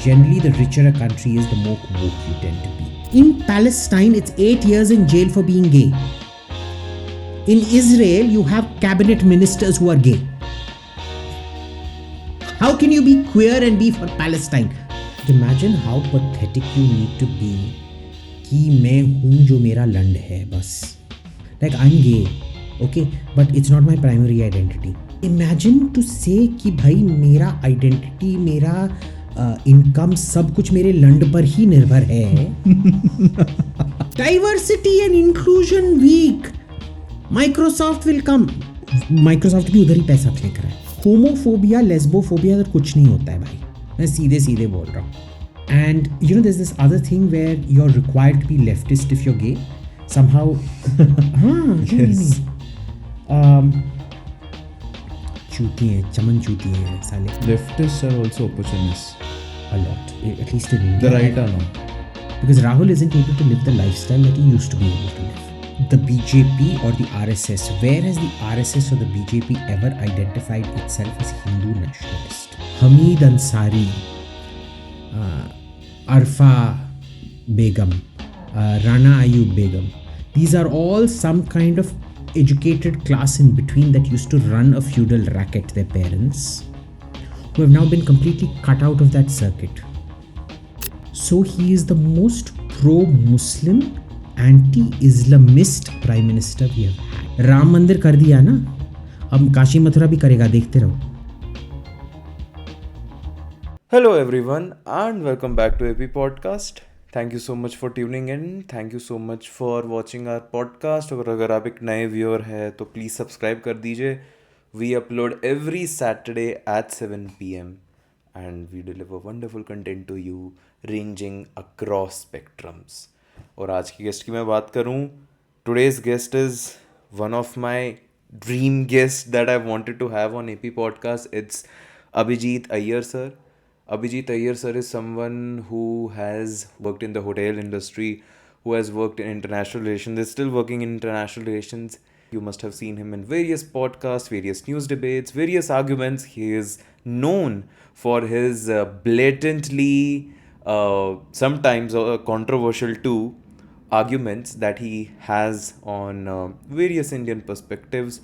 generally the richer a country is, the more woke you tend to be. In Palestine, it's 8 years in jail for being gay. In Israel, you have cabinet ministers who are gay. How can you be queer and be for Palestine? Imagine how pathetic you need to be कि मैं हूँ जो मेरा लंड है बस. Like I'm gay, okay, but it's not my primary identity. Imagine to say कि भाई मेरा identity, मेरा income सब कुछ मेरे लंड पर ही निर्भर है. Diversity and inclusion week. Microsoft will come. Microsoft भी उधर ही पैसा फेंक रहा है. होमोफोबिया, लेस्बोफोबिया तो कुछ नहीं होता है भाई. मैं सीधे सीधे बोल रहा हूँ. And you know, there's this other thing where you're required to be leftist if you're gay. Somehow, yes. चूती हैं, चमन चूती हैं साले. Leftists are also opportunists. A lot, at least in India. The right are not. Because Rahul isn't able to live the lifestyle that he used to be able to live. The BJP or the RSS, where has the RSS or the BJP ever identified itself as Hindu nationalist? Hamid Ansari, Arfa Begum, Rana Ayub Begum. These are all some kind of educated class in between that used to run a feudal racket, their parents, who have now been completely cut out of that circuit. So he is the most pro-Muslim, anti-islamist prime minister we have had. Ram मंदिर कर दिया ना, अब काशी मथुरा भी करेगा, देखते रहो. Hello everyone and welcome back to AP Podcast. Thank you so much for tuning in. Thank you so much for watching our podcast. और अगर आप एक नए व्यूअर है तो प्लीज़ सब्सक्राइब कर दीजिए. We upload every Saturday at 7 PM and we deliver wonderful content to you ranging across spectrums. और आज की गेस्ट की मैं बात करूँ, today's guest is one of my dream guests that I wanted to have on AP Podcast. It's Abhijit Iyer sir. Abhijit Iyer sir is someone who has worked in the hotel industry, who has worked in international relations, is still working in international relations. You must have seen him in various podcasts, various news debates, various arguments. He is known for his blatantly, sometimes controversial too, arguments that he has on various Indian perspectives.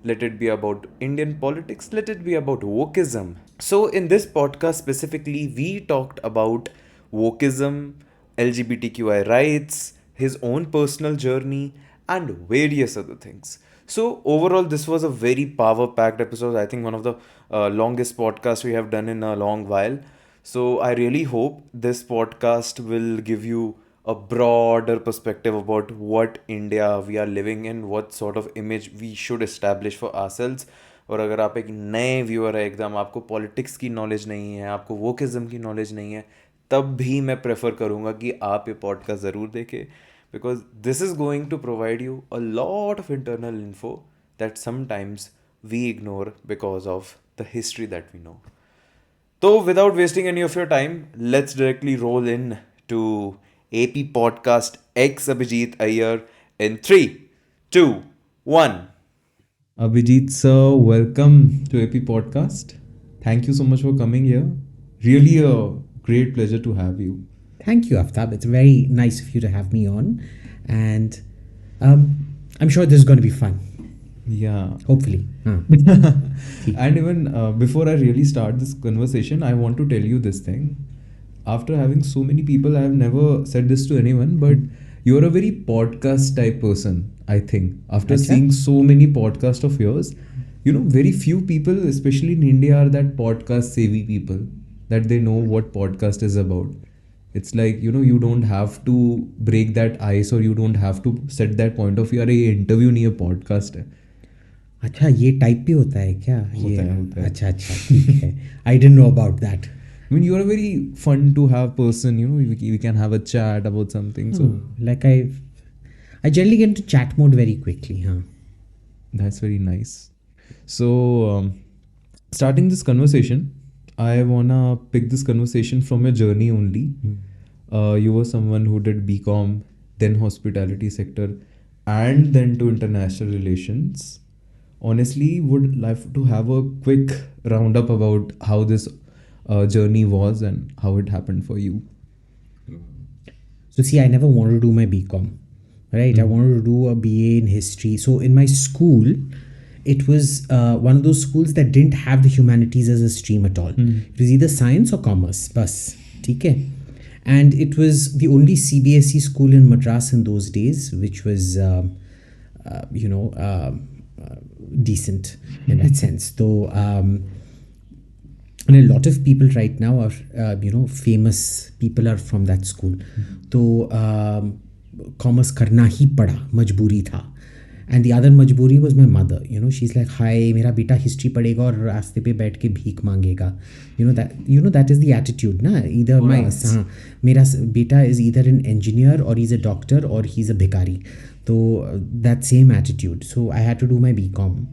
Let it be about Indian politics, let it be about Wokeism. So in this podcast specifically, we talked about Wokeism, LGBTQI rights, his own personal journey, and various other things. So overall, this was a very power-packed episode. I think one of the longest podcasts we have done in a long while. So I really hope this podcast will give you a broader perspective about what India we are living in, what sort of image we should establish for ourselves. और अगर आप एक नए viewer है, एकदम आपको politics की knowledge नहीं है, आपको वोकिज्म की नॉलेज नहीं है, तब भी मैं प्रेफर करूँगा कि आप ये पॉडकास्ट ज़रूर देखें, because this is going to provide you a lot of internal info that sometimes we ignore because of the history that we know. तो without wasting any of your time, let's directly roll into AP Podcast X Abhijit Iyer in 3, 2, 1. Abhijit sir, welcome to AP Podcast. Thank you so much for coming here. Really a great pleasure to have you. Thank you, Aftab. It's very nice of you to have me on. And I'm sure this is going to be fun. Yeah. Hopefully. And even before I really start this conversation, I want to tell you this thing. After having so many people, I have never said this to anyone, but you're a very podcast type person, I think. After seeing so many podcasts of yours, you know, very few people, especially in India, are that podcast savvy people, that they know what podcast is about. It's like, you know, you don't have to break that ice or you don't have to set that point of view, अरे ये interview नहीं है, podcast है. अच्छा, ये type भी होता है क्या? होता है. अच्छा, ठीक है. I didn't know about that. I mean, you're a very fun to have person, you know, we can have a chat about something. So like I generally get into chat mode very quickly. That's very nice. So starting this conversation, I wanna pick this conversation from your journey only. You were someone who did BCom, then hospitality sector, and then to international relations. Honestly, would like to have a quick roundup about how this journey was and how it happened for you. So see, I never wanted to do my BCom, right? I wanted to do a BA in history. So in my school, it was one of those schools that didn't have the humanities as a stream at all. It was either science or commerce, bas, theek hai? And it was the only CBSE school in Madras in those days, which was, decent in that sense. Though, and a lot of people right now are, famous people are from that school. तो commerce करना ही पड़ा, मजबूरी था. And the other मजबूरी was my mother. She's like, hi, मेरा बेटा history पढ़ेगा और रास्ते पे बैठ के भीख मांगेगा. That is the attitude, ना? Either मेरा बेटा is either an engineer or he's a doctor or he's a bhikari. So that same attitude. So I had to do my BCom.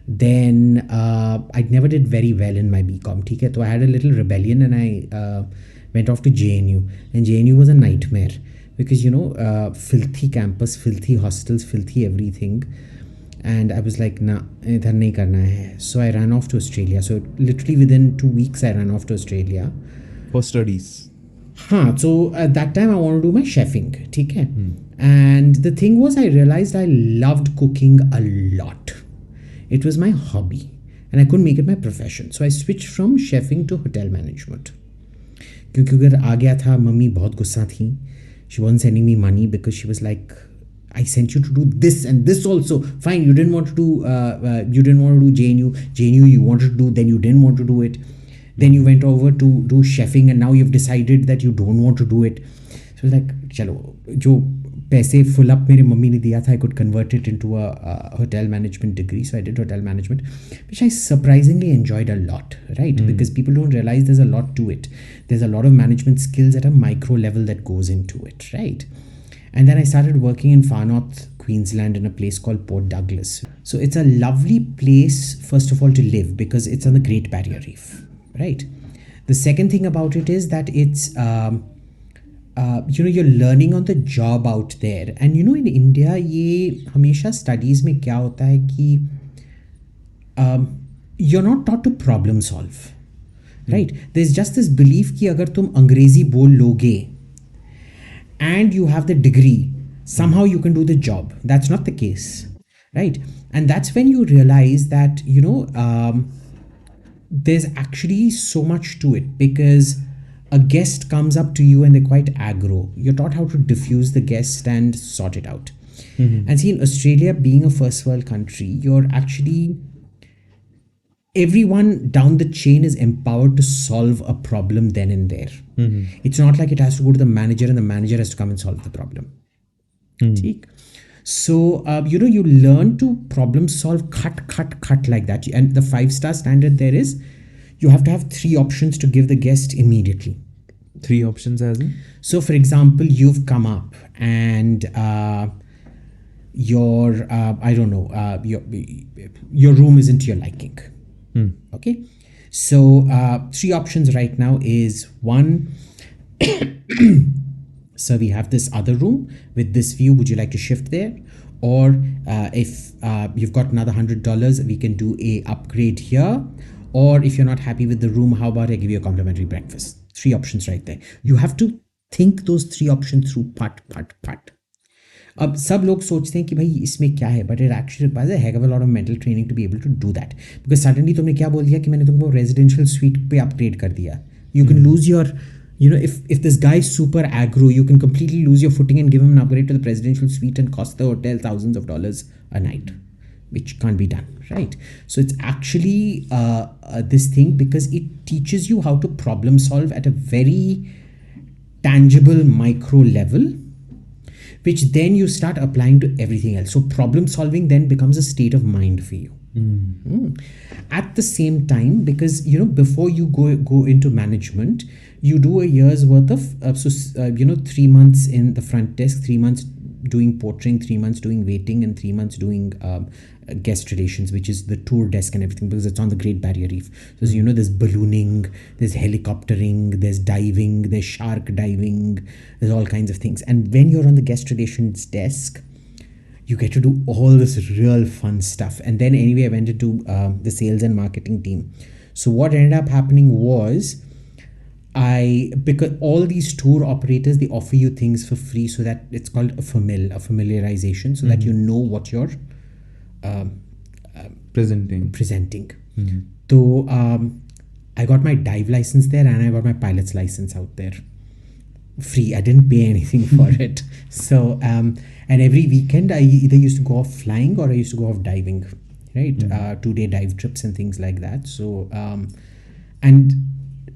Then I never did very well in my BCom. ठीक है? So I had a little rebellion and I went off to JNU. And JNU was a nightmare because, filthy campus, filthy hostels, filthy everything. And I was like, nah, idhar nahi karna hai. So I ran off to Australia. So literally within 2 weeks, I ran off to Australia. For studies. So at that time I wanted to do my chefing, ठीक है? And the thing was, I realized I loved cooking a lot. It was my hobby and I couldn't make it my profession. So I switched from chefing to hotel management. क्योंकि अगर आ गया था, mummy बहुत गुस्सा थी. She wasn't sending me money because she was like, I sent you to do this and this also. Fine, you didn't want to do JNU. JNU you wanted to do, then you didn't want to do it. Then you went over to do chefing and now you've decided that you don't want to do it. So like, चलो जो पैसे full up मेरे mummy ने दिया था, I could convert it into a hotel management degree. So I did hotel management, which I surprisingly enjoyed a lot, right? Because people don't realize there's a lot to it. There's a lot of management skills at a micro level that goes into it, right? And then I started working in far north Queensland in a place called Port Douglas. So it's a lovely place, first of all, to live because it's on the Great Barrier Reef, right? The second thing about it is that it's, you're learning on the job out there. And in India, ये हमेशा studies में क्या होता है कि you're not taught to problem solve, right? There's just this belief कि अगर तुम अंग्रेजी बोल लोगे and you have the degree, somehow you can do the job. That's not the case, right? And that's when you realize that, there's actually so much to it because a guest comes up to you and they're quite aggro. You're taught how to diffuse the guest and sort it out. And see, in Australia, being a first world country, you're actually, everyone down the chain is empowered to solve a problem then and there. It's not like it has to go to the manager and the manager has to come and solve the problem. So, you learn to problem solve, cut like that. And the 5-star standard there is, you have to have 3 options to give the guest immediately. 3 options as in? So, for example, you've come up and your room isn't to your liking. Okay. So, 3 options right now is 1, so we have this other room with this view. Would you like to shift there? Or if you've got another $100, we can do a upgrade here. Or if you're not happy with the room, how about I give you a complimentary breakfast? 3 options right there. You have to think those 3 options through part. अब सब लोग सोचते हैं कि भाई इसमें क्या है, but it actually requires a heck of a lot of mental training to be able to do that. Because suddenly तुमने क्या बोल दिया कि मैंने तुमको residential suite पे upgrade कर दिया. You can lose your, if this guy is super aggro, you can completely lose your footing and give him an upgrade to the presidential suite and cost the hotel thousands of dollars a night, which can't be done, right? So it's actually this thing because it teaches you how to problem solve at a very tangible micro level, which then you start applying to everything else. So problem solving then becomes a state of mind for you. At the same time, because before you go into management, you do a year's worth of 3 months in the front desk, 3 months doing portering, 3 months doing waiting, and 3 months doing guest relations, which is the tour desk and everything, because it's on the Great Barrier Reef. So there's ballooning, there's helicoptering, there's diving, there's shark diving, there's all kinds of things. And when you're on the guest relations desk, you get to do all this real fun stuff. And then anyway, I went into the sales and marketing team. So what ended up happening was because all these tour operators, they offer you things for free, so that it's called a familiarization, so that you know what you're Presenting. So I got my dive license there, and I got my pilot's license out there free. I didn't pay anything for it. So and every weekend I either used to go off flying or I used to go off diving, right? 2-day dive trips and things like that. So and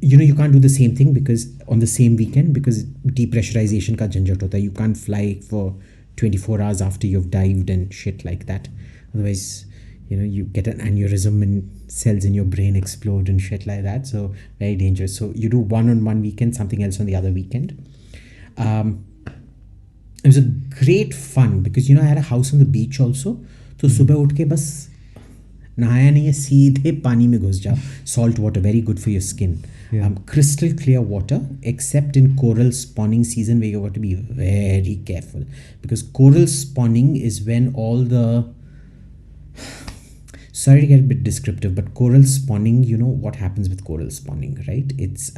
you can't do the same thing because on the same weekend, because depressurization ka jhanjat hota hai. You can't fly for 24 hours after you've dived and shit like that. Otherwise, you get an aneurysm and cells in your brain explode and shit like that. So very dangerous. So you do one on one weekend, something else on the other weekend. It was a great fun because I had a house on the beach also. So सुबह उठ के बस नहाया नहीं है, सीधे पानी में घुस जाओ. Salt water, very good for your skin. Crystal clear water, except in coral spawning season, where you got to be very careful, because coral spawning is when all the, sorry to get a bit descriptive, but coral spawning, what happens with coral spawning, right? It's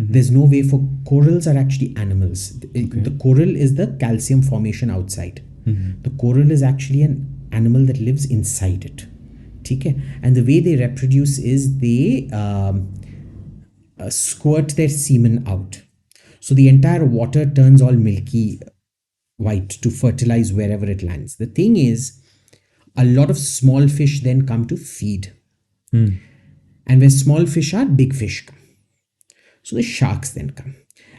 there's no way for, corals are actually animals. The coral is the calcium formation outside. The coral is actually an animal that lives inside it. Okay? And the way they reproduce is they squirt their semen out. So the entire water turns all milky white to fertilize wherever it lands. The thing is, a lot of small fish then come to feed. And where small fish are, big fish come. So the sharks then come.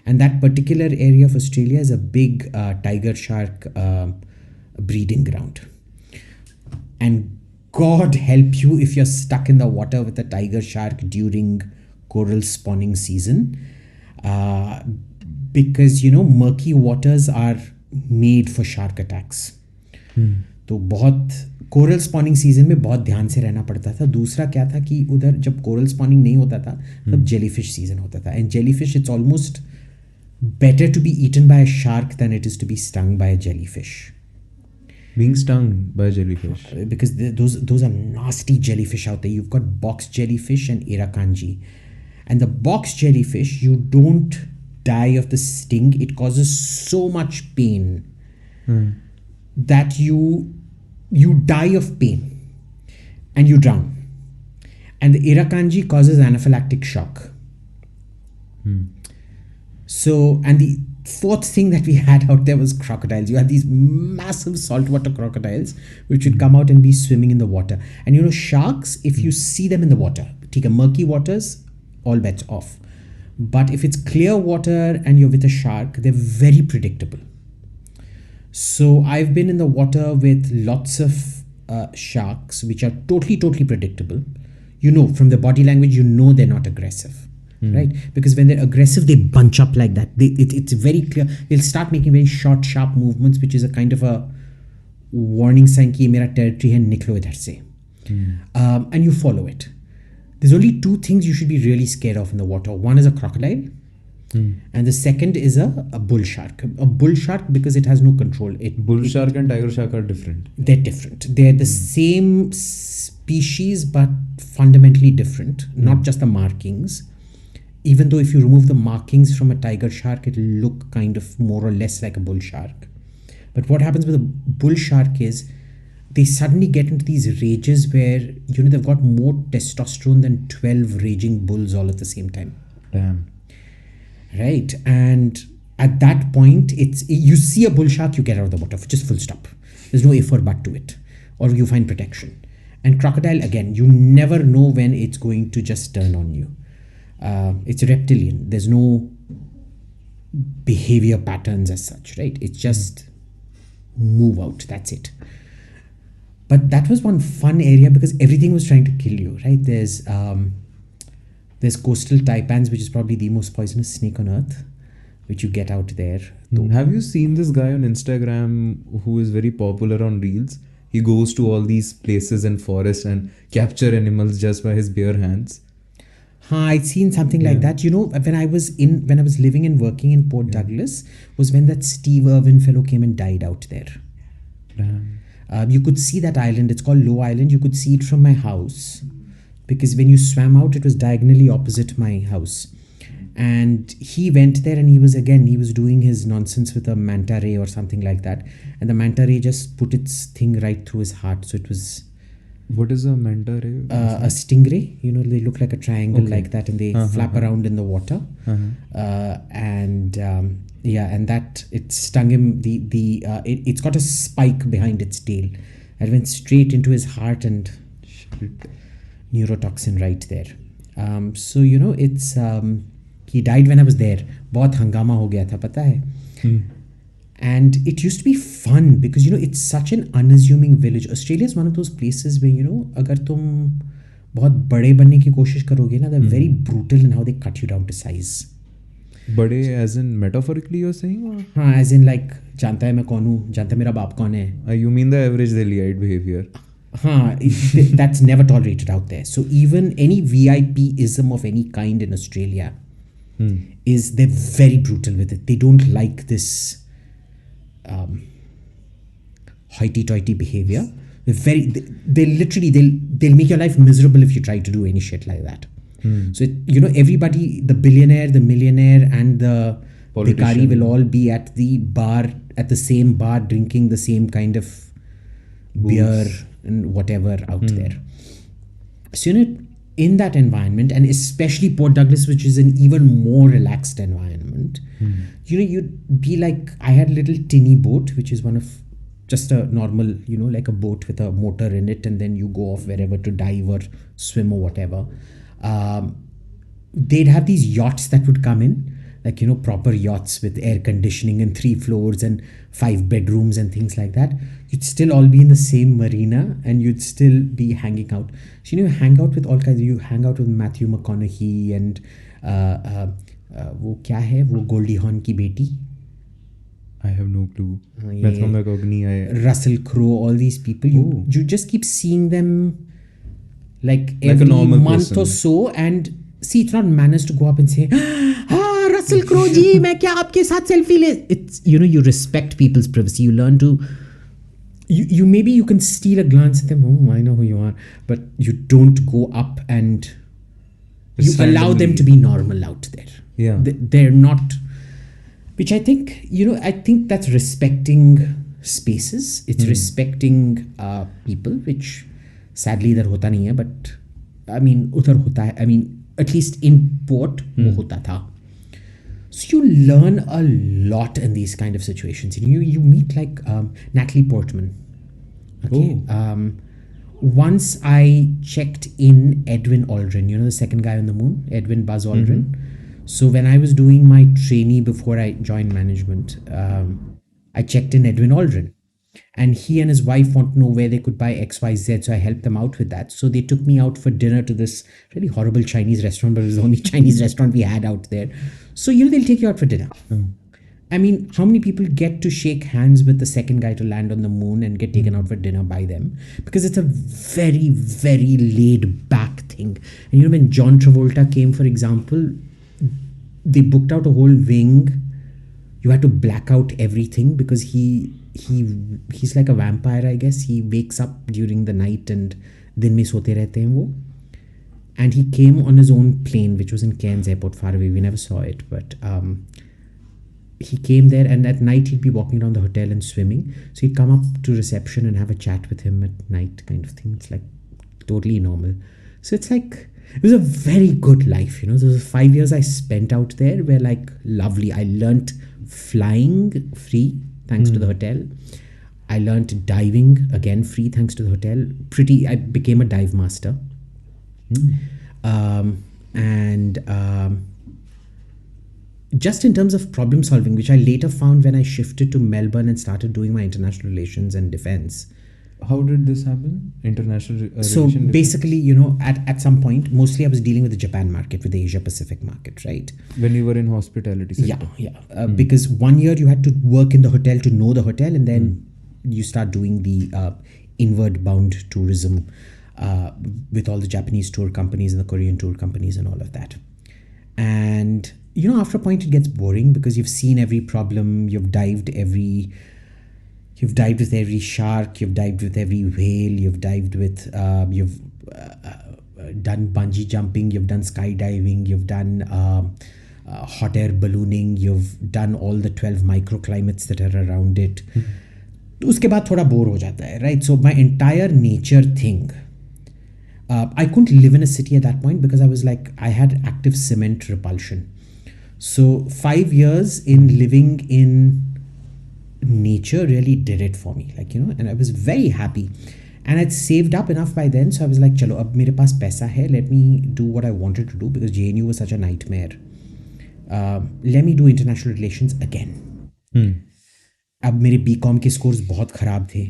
And that particular area of Australia is a big tiger shark breeding ground. And God help you if you're stuck in the water with a tiger shark during coral spawning season. Because, murky waters are made for shark attacks. तो बहुत coral spawning season में बहुत ध्यान से रहना पड़ता था. दूसरा क्या था कि उधर जब कोरल स्पॉनिंग नहीं होता था तब जेलीफिश सीजन होता था. And jellyfish, it's almost better to be eaten by a shark than it is to be stung by a jellyfish. Being stung by a jellyfish. Because those are nasty jellyfish out there. You've got box jellyfish and irakanji. And the box jellyfish, you don't die of the sting. It causes so much pain that you die of pain and you drown. And the irakanji causes anaphylactic shock. So, and the fourth thing that we had out there was crocodiles. You had these massive saltwater crocodiles which would come out and be swimming in the water. And sharks, if you see them in the water, take a murky waters, all bets off. But if it's clear water and you're with a shark, they're very predictable. So I've been in the water with lots of sharks which are totally predictable. From the body language, they're not aggressive. Right? Because when they're aggressive, they bunch up like that. It's very clear. They'll start making very short, sharp movements, which is a kind of a warning sign कि मेरा territory है, निकलो इधर से. And you follow it. There's only two things you should be really scared of in the water. One is a crocodile, and the second is a bull shark. A bull shark, because it has no control. Bull shark and tiger shark are different. They're different. They're the same species, but fundamentally different. Not just the markings. Even though if you remove the markings from a tiger shark, it'll look kind of more or less like a bull shark. But what happens with a bull shark is they suddenly get into these rages where, they've got more testosterone than 12 raging bulls all at the same time. Damn. Right? And at that point, you see a bull shark, you get out of the water, just full stop. There's no if or but to it. Or you find protection. And crocodile, again, you never know when it's going to just turn on you. It's reptilian. There's no behavior patterns as such, right? It's just move out. That's it. But that was one fun area because everything was trying to kill you, right? There's coastal taipans, which is probably the most poisonous snake on earth, which you get out there. Have you seen this guy on Instagram who is very popular on Reels? He goes to all these places and forests and capture animals just by his bare hands. I'd seen something like that. When I was living and working in Port Douglas, was when that Steve Irwin fellow came and died out there. You could see that island. It's called Low Island. You could see it from my house because when you swam out, it was diagonally opposite my house. And he went there and he was doing his nonsense with a manta ray or something like that. And the manta ray just put its thing right through his heart. So it was What is a manta ray? a stingray. They look like a triangle Okay. like that, and they flap around in the water. Uh-huh. And that it stung him. It's got a spike behind its tail. It went straight into his heart, and Shit. neurotoxin right there. So it's he died when I was there. बहुत हंगामा हो गया था, पता है. And it used to be fun because it's such an unassuming village. Australia is one of those places where अगर तुम बहुत बड़े बनने की कोशिश करोगे ना, they're very brutal in how they cut you down to size. Bade as in metaphorically you're saying? Or? हाँ, as in like जानता है मैं कौन हूँ, जानता है मेरा बाप कौन है. You mean the average Delhiite behavior? That's never tolerated out there. So even any VIP-ism of any kind in Australia they're very brutal with it. They don't like this hoity-toity behavior. They'll make your life miserable if you try to do any shit like that. So everybody, the billionaire, the millionaire, and the bhikari will all be at the same bar, drinking the same kind of beer and whatever out there. So in that environment, and especially Port Douglas, which is an even more relaxed environment, you'd be like, I had a little tinny boat, which is one of just a normal, like a boat with a motor in it, and then you go off wherever to dive or swim or whatever. They'd have these yachts that would come in, like proper yachts with air conditioning and 3 floors and 5 bedrooms and things like that. You'd still all be in the same marina and you'd still be hanging out. So you hang out with all kinds. You hang out with Matthew McConaughey and वो क्या है वो Goldie Hawn की बेटी. I have no clue. Matthew McConaughey. Russell Crowe, all these people. You just keep seeing them like a every normal month person. or so, and see, it's not manners to go up and say, Russell Crowe ji, मैं क्या आपके साथ selfie ले. It's you respect people's privacy. You learn to maybe you can steal a glance at them. Oh, I know who you are, but you don't go up and you allow them to be normal out there. Yeah, they're not. Which I think I think that's respecting spaces. It's respecting people, which sadly इधर होता नहीं है, but I mean उधर होता है. I mean at least in Port वो होता था. So you learn a lot in these kind of situations. You meet like Natalie Portman. Okay. Once I checked in Edwin Aldrin, the second guy on the moon, Edwin Buzz Aldrin. So when I was doing my trainee before I joined management, I checked in Edwin Aldrin. And he and his wife want to know where they could buy XYZ, so I helped them out with that. So they took me out for dinner to this really horrible Chinese restaurant, but it was the only Chinese restaurant we had out there. So, they'll take you out for dinner. I mean, how many people get to shake hands with the second guy to land on the moon and get taken out for dinner by them? Because it's a very, very laid back thing. And when John Travolta came, for example, they booked out a whole wing. You had to black out everything because he's like a vampire, I guess. He wakes up during the night and दिन में सोते रहते हैं वो. And he came on his own plane, which was in Cairns Airport, far away. We never saw it, but he came there, and at night he'd be walking around the hotel and swimming. So he'd come up to reception and have a chat with him at night, kind of thing. It's like totally normal. So it's like, it was a very good life, Those 5 years I spent out there were like lovely. I learnt flying free, thanks to the hotel. I learnt diving, again free, thanks to the hotel. I became a dive master. Just in terms of problem solving, which I later found when I shifted to Melbourne and started doing my international relations and defense. How did this happen? International So basically, at some point, mostly I was dealing with the Japan market, with the Asia Pacific market, right? When you were in hospitality sector. Yeah. Because 1 year you had to work in the hotel to know the hotel, and then you start doing the inward bound tourism with all the Japanese tour companies and the Korean tour companies and all of that. And after a point it gets boring because you've seen every problem, you've dived with every shark, you've dived with every whale, you've dived with you've done bungee jumping, you've done skydiving, you've done hot air ballooning, you've done all the 12 microclimates that are around it. तो उसके बाद थोड़ा bore हो जाता है, right? So my entire nature thing, I couldn't live in a city at that point because I was like, I had active cement repulsion. So 5 years in living in nature really did it for me, like, you know, and I was very happy. And I'd saved up enough by then, so I was like, chalo, ab mere paas paisa hai, let me do what I wanted to do, because JNU was such a nightmare. Let me do international relations again. अब मेरे BCom के scores बहुत ख़राब थे,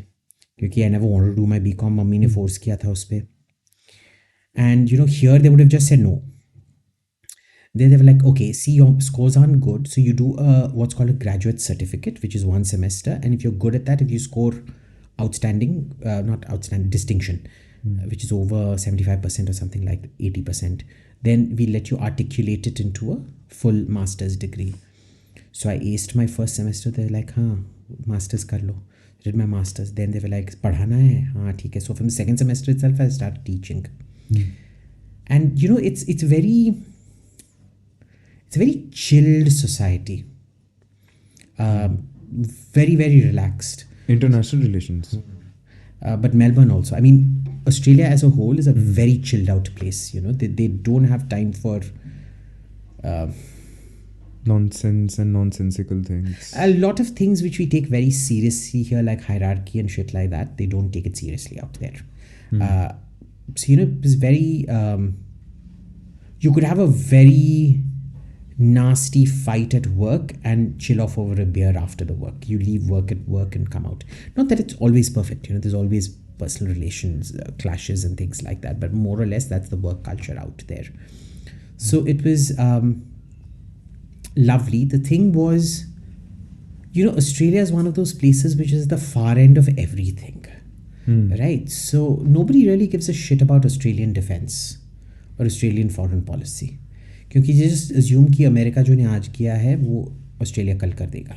क्योंकि I never wanted to do my BCom, मम्मी ने force किया था उस पर. And you know here they would have just said no. They were like, okay, see, your scores aren't good, so you do what's called a graduate certificate, which is 1 semester, and if you're good at that, if you score outstanding, not outstanding, distinction, which is over 75% or something like 80%, then we let you articulate it into a full master's degree. So I aced my first semester. They were like, हाँ, master's कर लो. Did my master's. Then they were like, पढ़ाना है, हाँ ठीक है. So from the second semester itself, I started teaching. And you know, it's a very chilled society. Very, very relaxed. International relations. But Melbourne also. I mean, Australia as a whole is a very chilled out place. You know, they don't have time for Nonsense and nonsensical things. a lot of things which we take very seriously here, like hierarchy and shit like that. They don't take it seriously out there. So, you know, it was very... you could have a very nasty fight at work and chill off over a beer after the work. You leave work at work and come out. Not that it's always perfect, you know, there's always personal relations, clashes and things like that, but more or less that's the work culture out there. So it was lovely. The thing was, you know, Australia is one of those places which is the far end of everything, right? So nobody really gives a shit about Australian defense or Australian foreign policy. क्योंकि just assume कि America जो ने आज किया है वो Australia कल कर देगा.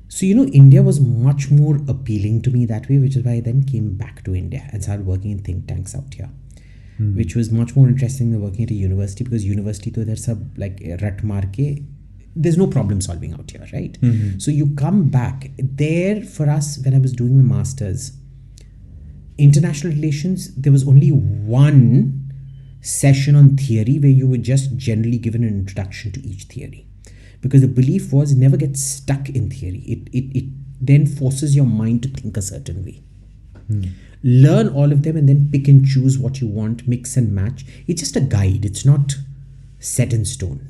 So, you know, India was much more appealing to me that way, which is why I then came back to India and started working in think tanks out here, which was much more interesting than working at a university, because university to there's sub like rat maar ke, there's no problem solving out here, right? So you come back there. For us, when I was doing my masters, international relations, there was only one session on theory where you were just generally given an introduction to each theory, because the belief was never get stuck in theory. It then forces your mind to think a certain way. Learn all of them and then pick and choose what you want, mix and match. It's just a guide. It's not set in stone.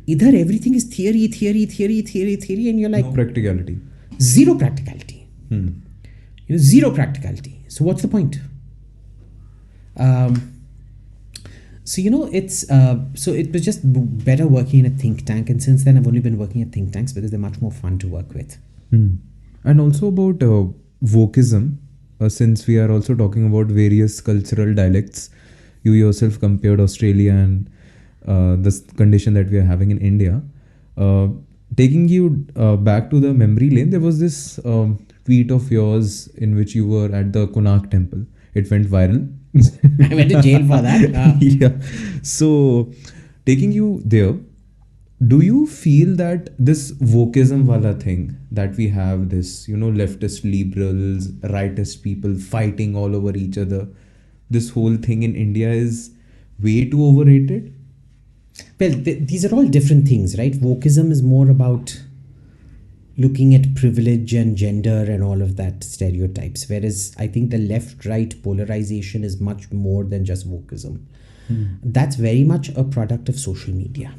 Either everything is theory, and you're like... No practicality. Zero practicality. You know, zero practicality. So what's the point? So, you know, it's so it was just better working in a think tank, and since then I've only been working at think tanks because they're much more fun to work with. And also about Wokeism, since we are also talking about various cultural dialects, you yourself compared Australia and this condition that we are having in India. Taking you back to the memory lane, there was this tweet of yours in which you were at the Konark temple. It went viral. I went to jail for that. Yeah. So, taking you there, do you feel that this wokeism wala thing that we have, this, you know, leftist liberals, rightist people fighting all over each other, this whole thing in India is way too overrated? Well, these are all different things, right? Wokeism is more about looking at privilege and gender and all of that stereotypes, whereas I think the left-right polarization is much more than just wokeism. That's very much a product of social media.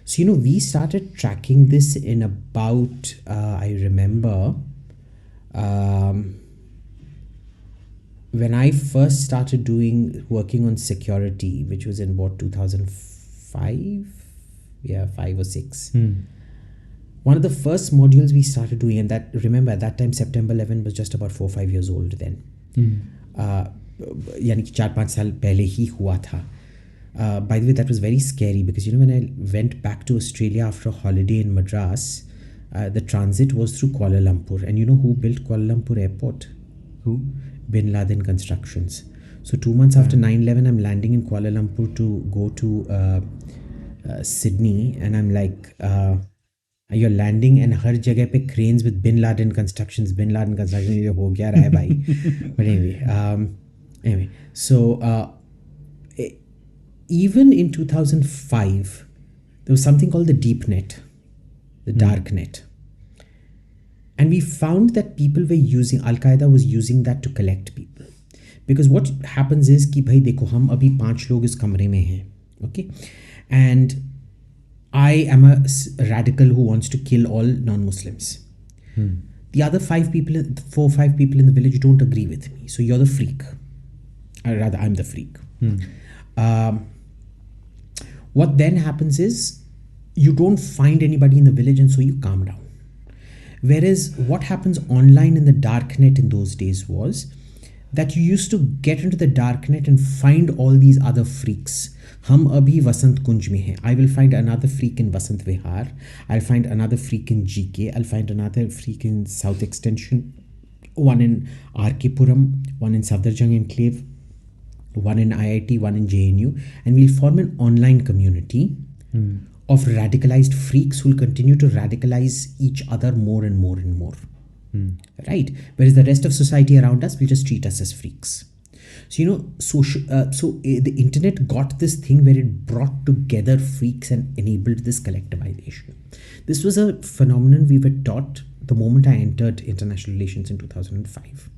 So, you know, we started tracking this in about, I remember, when I first started working on security, which was in what, 2005? Yeah, 5 or 6. One of the first modules we started doing, and that, remember, at that time September 11 was just about 4 or 5 years old then. यानी कि 4-5 साल पहले ही हुआ था. By the way, that was very scary because, you know, when I went back to Australia after a holiday in Madras, the transit was through Kuala Lumpur. And you know who built Kuala Lumpur airport? Who? Bin Laden Constructions. So 2 months after 9/11, I'm landing in Kuala Lumpur to go to Sydney, and I'm like, you're landing, and हर जगह पे cranes with Bin Laden constructions, ये हो क्या रहा है भाई? But anyway, so even in 2005, there was something called the deep net, the dark net. And we found that people were using, Al-Qaeda was using that to collect people. Because what happens is कि भाई देखो हम अभी 5 लोग इस कमरे में हैं, okay? And I am a radical who wants to kill all non-Muslims. The other 4 or 5 people in the village don't agree with me. So you're the freak. Or rather, I'm the freak. What then happens is you don't find anybody in the village, and so you calm down. Whereas what happens online in the darknet in those days was that you used to get into the darknet and find all these other freaks. हम अभी वसंत कुंज में हैं. I will find another freak in Vasant Vihar. I'll find another freak in GK. I'll find another freak in South Extension. One in RK Puram. One in Safdarjung Enclave. One in IIT. One in JNU. And we'll form an online community of radicalized freaks who will continue to radicalize each other more and more and more. Right? Whereas the rest of society around us will just treat us as freaks. So, the internet got this thing where it brought together freaks and enabled this collectivization. This was a phenomenon we were taught the moment I entered international relations in 2005.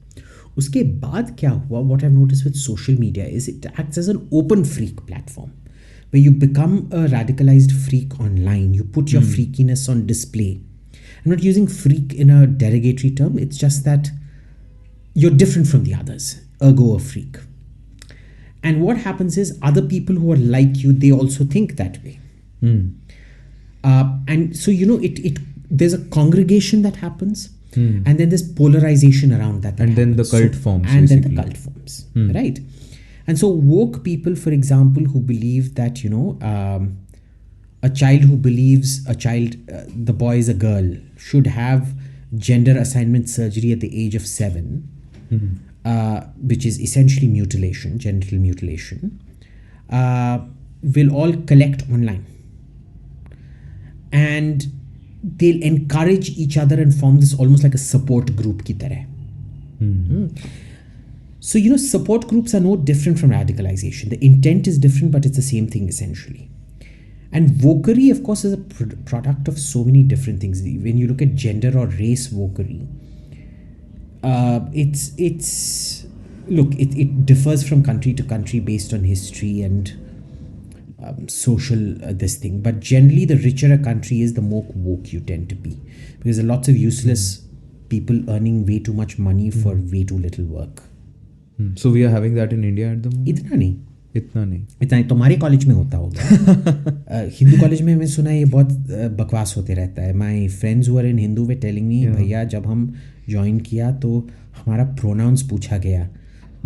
Uske baad kya hua, what I've noticed with social media is it acts as an open freak platform where you become a radicalized freak online. You put your freakiness on display. I'm not using freak in a derogatory term. It's just that you're different from the others, ergo a freak. And what happens is other people who are like you, they also think that way. And so, there's a congregation that happens, and then there's polarization around that. And then the cult forms. And then the cult forms, right? And so woke people, for example, who believe that, a child who believes the boy is a girl should have gender assignment surgery at the age of 7, which is essentially mutilation, genital mutilation, will all collect online. And they'll encourage each other and form this almost like a support group ki tarah. So, support groups are no different from radicalization. The intent is different, but it's the same thing essentially. And wokery, of course, is a product of so many different things. When you look at gender or race wokery, it differs from country to country based on history and social this thing. But generally, the richer a country is, the more woke you tend to be. Because there are lots of useless people earning way too much money for way too little work. So we are having that in India at the moment? इतना नहीं. इतना नहीं. तुम्हारे college में होता होगा. Hindu college में मैं सुना ये बहुत बकवास होते रहता है. My friends who are in Hindu वे टेलिंग मी, भैया जब हम ज्वाइन किया तो हमारा प्रोनाउंस पूछा गया.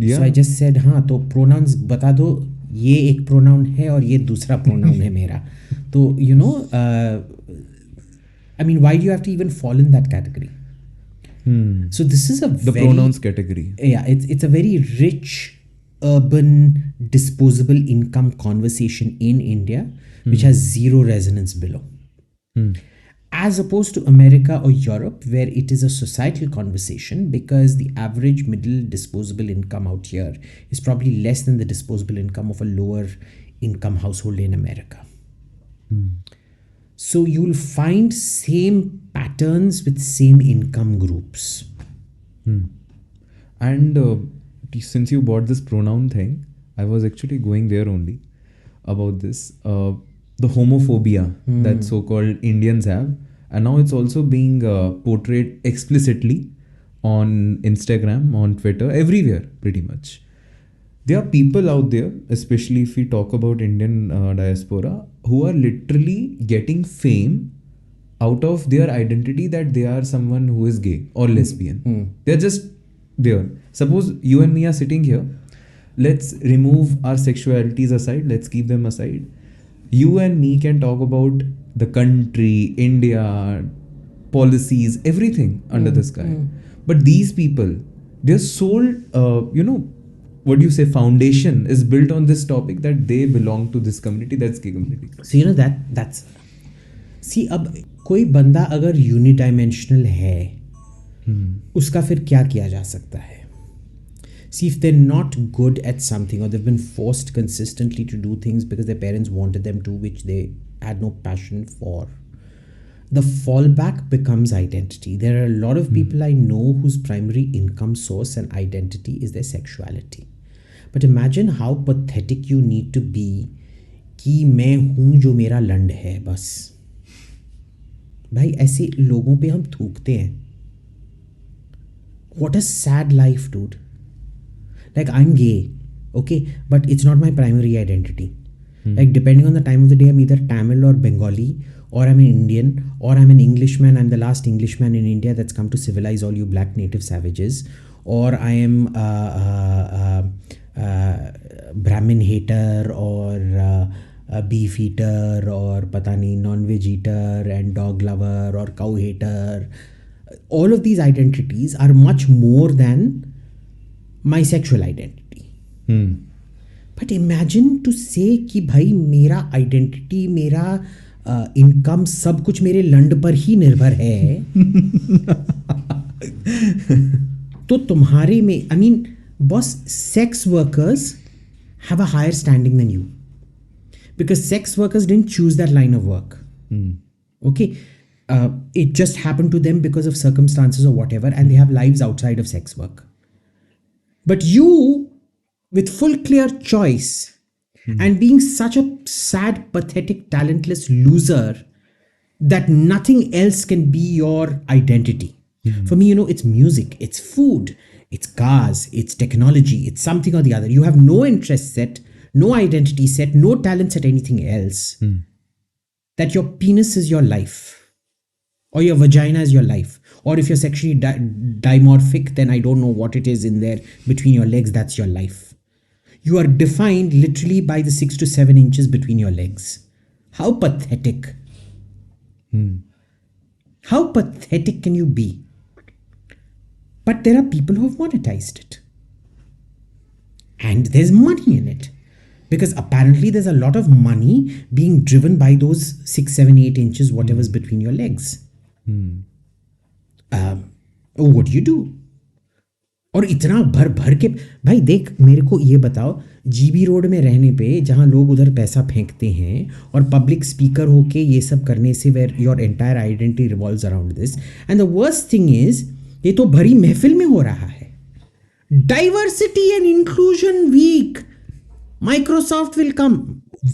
सो आई जस्ट सेड हाँ तो प्रोनाउंस बता दो, ये एक प्रोनाउन है और ये दूसरा प्रोनाउन है मेरा. तो I mean, why do you have to even fall in that category? So this is the pronouns category. Yeah, it's a very rich urban disposable income conversation in India, which has zero resonance below. As opposed to America or Europe, where it is a societal conversation because the average middle disposable income out here is probably less than the disposable income of a lower income household in America. So you'll find same patterns with same income groups. And since you brought this pronoun thing, I was actually going there only about this. The homophobia that so-called Indians have. And now it's also being portrayed explicitly on Instagram, on Twitter, everywhere pretty much. There are people out there, especially if we talk about Indian diaspora, who are literally getting fame out of their identity that they are someone who is gay or lesbian. They're just there. Suppose you and me are sitting here. Let's remove our sexualities aside. Let's keep them aside. You and me can talk about the country, India, policies, everything under the sky. But these people, their sole, what do you say, foundation is built on this topic that they belong to this community, that's gay community. So you know that's see, अब कोई बंदा अगर यूनिडायमेंशनल है उसका फिर क्या किया जा सकता है? See, if they're not good at something or they've been forced consistently to do things because their parents wanted them to, which they had no passion for, the fallback becomes identity. There are a lot of people I know whose primary income source and identity is their sexuality. But imagine how pathetic you need to be कि मैं हूँ जो मेरा लंड है बस. भाई ऐसे लोगों पे हम थूकते हैं. What a sad life, dude. Like, I'm gay, okay, but it's not my primary identity. Like, depending on the time of the day, I'm either Tamil or Bengali, or I'm an Indian, or I'm an Englishman. I'm the last Englishman in India that's come to civilize all you black native savages, or I am Brahmin hater, or a beef eater, or patani non-veg eater and dog lover, or cow hater. All of these identities are much more than my sexual identity. But imagine to say कि भाई मेरा identity, मेरा income, सब कुछ मेरे लंड पर ही निर्भर है. तो तुम्हारे में, I mean, boss, sex workers have a higher standing than you because sex workers didn't choose that line of work. Okay, it just happened to them because of circumstances or whatever, and they have lives outside of sex work. But you, with full clear choice and being such a sad, pathetic, talentless loser that nothing else can be your identity. For me, you know, it's music, it's food, it's cars, it's technology, it's something or the other. You have no interest set, no identity set, no talent set, anything else. That your penis is your life, or your vagina is your life, or if you're sexually dimorphic, then I don't know what it is in there between your legs, that's your life. You are defined literally by the 6 to 7 inches between your legs. How pathetic. How pathetic can you be? But there are people who have monetized it. And there's money in it. Because apparently there's a lot of money being driven by those 6, 7, 8 inches, whatever's between your legs. What do you do? और इतना भर भर के, भाई देख, मेरे को ये बताओ, जीबी रोड में रहने पे जहाँ लोग उधर पैसा फेंकते हैं और पब्लिक स्पीकर होके ये सब करने से where your entire identity revolves around this, and the worst thing is ये तो भरी महफिल में हो रहा है. Diversity and inclusion week, Microsoft will come.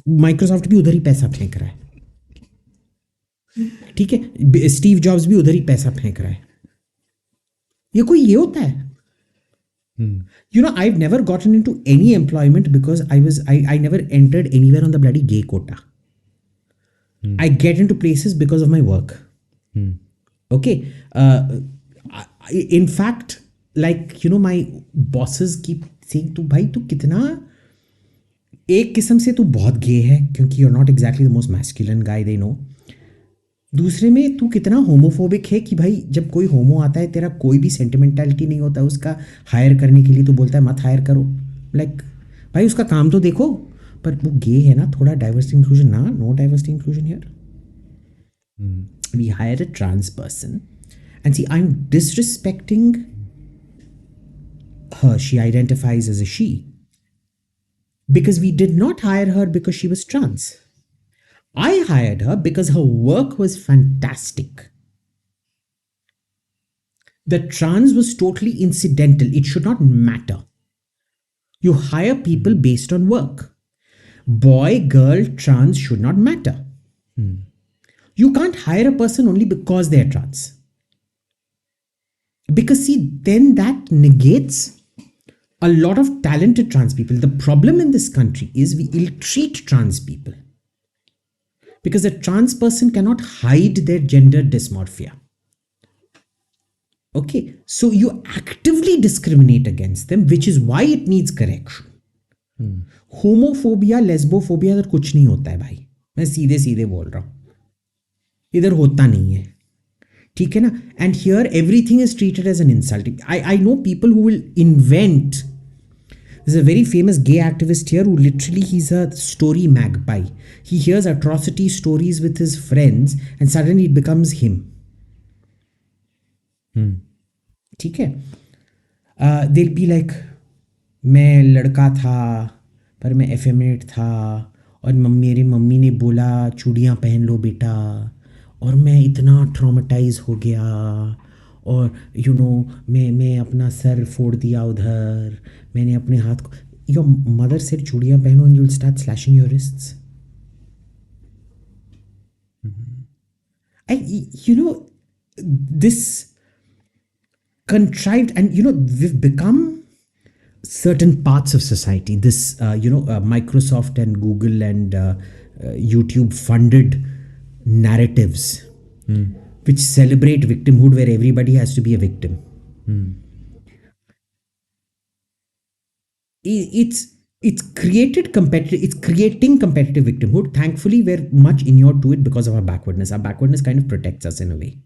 Microsoft भी उधर ही पैसा फेंक रहा है, ठीक है, स्टीव जॉब्स भी उधर ही पैसा फेंक रहा है. ये कोई ये होता है? You know, I've never gotten into any employment because I never entered anywhere on the bloody gay quota. I get into places because of my work. Okay. In fact, like, you know, my bosses keep saying, भाई तू कितना, एक किस्म से तू बहुत गे है क्योंकि you're not exactly the most masculine guy they know. दूसरे में तू कितना होमोफोबिक है कि भाई जब कोई होमो आता है, तेरा कोई भी सेंटिमेंटलिटी नहीं होता उसका हायर करने के लिए, तो बोलता है मत हायर करो. लाइक भाई उसका काम तो देखो. पर वो गे है ना, थोड़ा डाइवर्सिटी इंक्लूजन ना, no diversity inclusion here. We hire a trans person and see, I am disrespecting her. She identifies as a she because we did not hire her because she was trans. I hired her because her work was fantastic. The trans was totally incidental. It should not matter. You hire people based on work. Boy, girl, trans should not matter. You can't hire a person only because they're trans. Because see, then that negates a lot of talented trans people. The problem in this country is we ill-treat trans people. Because a trans person cannot hide their gender dysmorphia. Okay, so you actively discriminate against them, which is why it needs correction. Homophobia, lesbophobia इधर कुछ नहीं होता है भाई, मैं सीधे सीधे बोल रहा हूँ, इधर होता नहीं है, ठीक है ना. And here everything is treated as an insult. I know people who will invent There's a very famous gay activist here who literally, he's a story magpie. He hears atrocity stories with his friends and suddenly it becomes him. ठीक है. They'll be like, मैं लड़का था पर मैं effeminate था और मेरी मम्मी ने बोला चूड़ियाँ पहन लो बेटा और मैं इतना ट्रॉमेटाइज हो गया और मैं अपना सर फोड़ दिया उधर, मैंने अपने हाथ को. योर मदर से चूड़ियाँ पहनो and you will start slashing your wrists. This contrived, and we've become certain parts of society, this Microsoft and Google and YouTube funded narratives which celebrate victimhood, where everybody has to be a victim. It's creating competitive victimhood. Thankfully, we're much inured to it because of our backwardness kind of protects us in a way.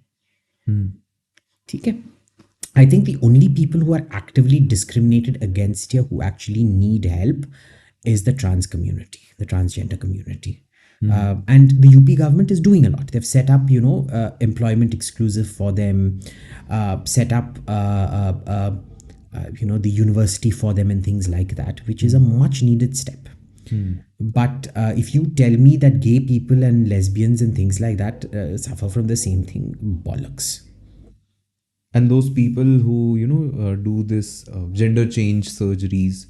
Okay. I think the only people who are actively discriminated against here, who actually need help, is the trans community, the transgender community. And the UP government is doing a lot. They've set up, employment exclusive for them, set up, the university for them and things like that, which is a much needed step. But if you tell me that gay people and lesbians and things like that suffer from the same thing, bollocks. And those people who do this gender change surgeries,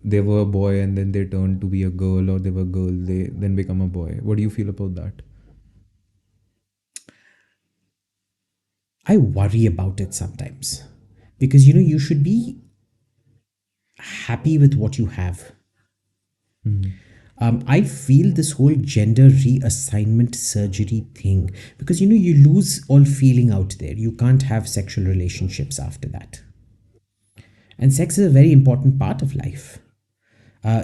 they were a boy and then they turned to be a girl, or they were a girl, they then become a boy. What do you feel about that? I worry about it sometimes because you should be happy with what you have. I feel this whole gender reassignment surgery thing, because you lose all feeling out there. You can't have sexual relationships after that. And sex is a very important part of life.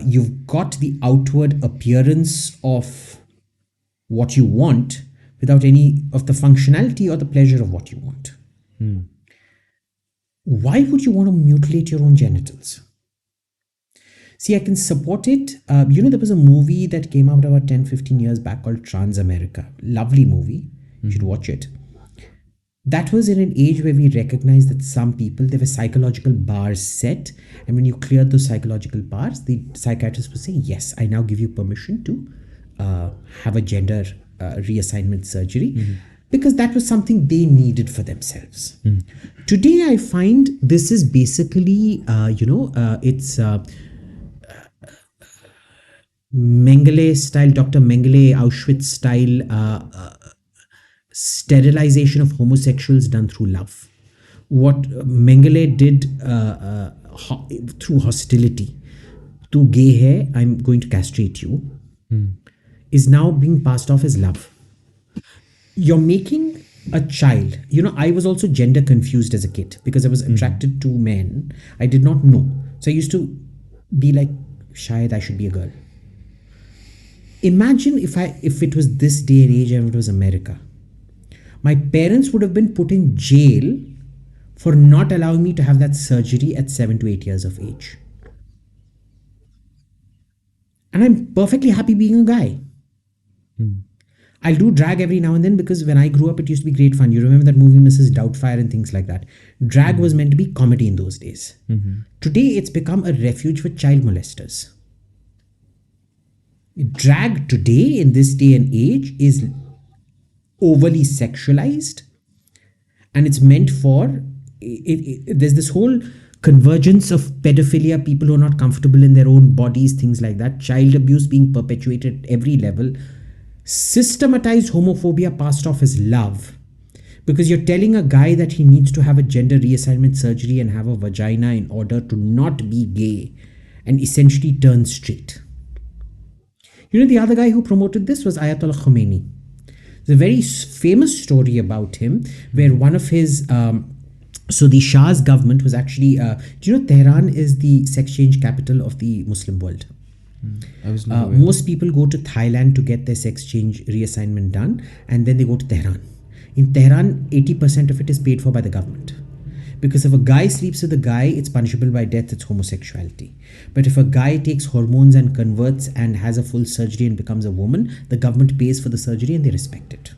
You've got the outward appearance of what you want without any of the functionality or the pleasure of what you want. Why would you want to mutilate your own genitals? See, I can support it. There was a movie that came out about 10-15 years back called Trans America. Lovely movie. You should watch it. That was in an age where we recognized that some people, there were psychological bars set. And when you cleared those psychological bars, the psychiatrist would say, yes, I now give you permission to have a gender reassignment surgery. Because that was something they needed for themselves. Today, I find this is basically, it's... Mengele style, Dr. Mengele, Auschwitz style sterilization of homosexuals done through love. What Mengele did through hostility, tu gay hai, I'm going to castrate you, is now being passed off as love. You're making a child. I was also gender confused as a kid because I was attracted to men. I did not know. So I used to be like, shayad I should be a girl. Imagine if it was this day and age and it was America. My parents would have been put in jail for not allowing me to have that surgery at 7 to 8 years of age. And I'm perfectly happy being a guy. I'll do drag every now and then because when I grew up, it used to be great fun. You remember that movie Mrs. Doubtfire and things like that. Drag was meant to be comedy in those days. Today, it's become a refuge for child molesters. Drag today, in this day and age, is overly sexualized, and it's meant for there's this whole convergence of pedophilia, people who are not comfortable in their own bodies, things like that, child abuse being perpetuated at every level, systematized homophobia passed off as love, because you're telling a guy that he needs to have a gender reassignment surgery and have a vagina in order to not be gay and essentially turn straight. The other guy who promoted this was Ayatollah Khomeini. There's a very famous story about him where one of his, so the Shah's government was actually, do you know Tehran is the sex change capital of the Muslim world? I was not aware. Most people go to Thailand to get their sex change reassignment done, and then they go to Tehran. In Tehran, 80% of it is paid for by the government. Because if a guy sleeps with a guy, it's punishable by death, it's homosexuality. But if a guy takes hormones and converts and has a full surgery and becomes a woman, the government pays for the surgery and they respect it.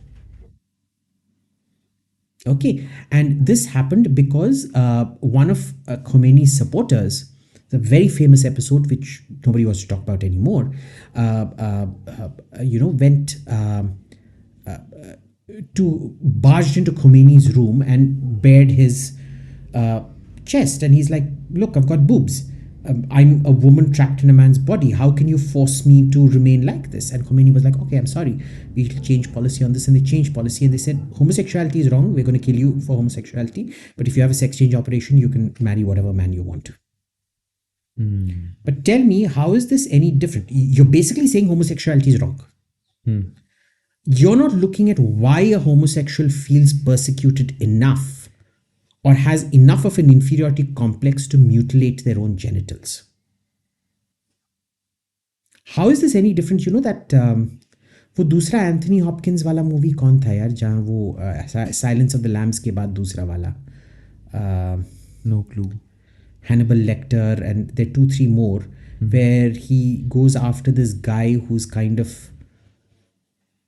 Okay, and this happened because one of Khomeini's supporters, the very famous episode which nobody wants to talk about anymore, went to barged into Khomeini's room and bared his chest, and he's like, "Look, I've got boobs. I'm a woman trapped in a man's body. How can you force me to remain like this?" And Khomeini was like, "Okay, I'm sorry. We'll change policy on this." And they changed policy and they said, homosexuality is wrong. We're going to kill you for homosexuality. But if you have a sex change operation, you can marry whatever man you want to. But tell me, how is this any different? You're basically saying homosexuality is wrong. You're not looking at why a homosexual feels persecuted enough or has enough of an inferiority complex to mutilate their own genitals. How is this any different? You know that वो दूसरा Anthony Hopkins वाला movie कौन था यार, जहाँ वो silence of the lamps के बाद दूसरा वाला, No clue. Hannibal Lecter, and there are 2-3 more where he goes after this guy who's kind of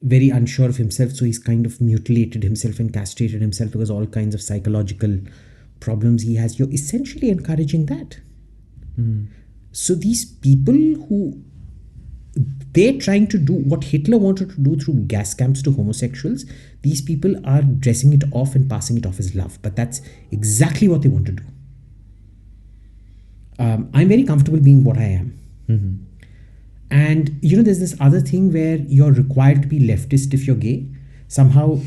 very unsure of himself, so he's kind of mutilated himself and castrated himself because all kinds of psychological problems he has. You're essentially encouraging that. So these people who they're trying to do what Hitler wanted to do through gas camps to homosexuals, these people are dressing it off and passing it off as love, but that's exactly what they want to do. I'm very comfortable being what I am. And there's this other thing where you're required to be leftist if you're gay. Somehow,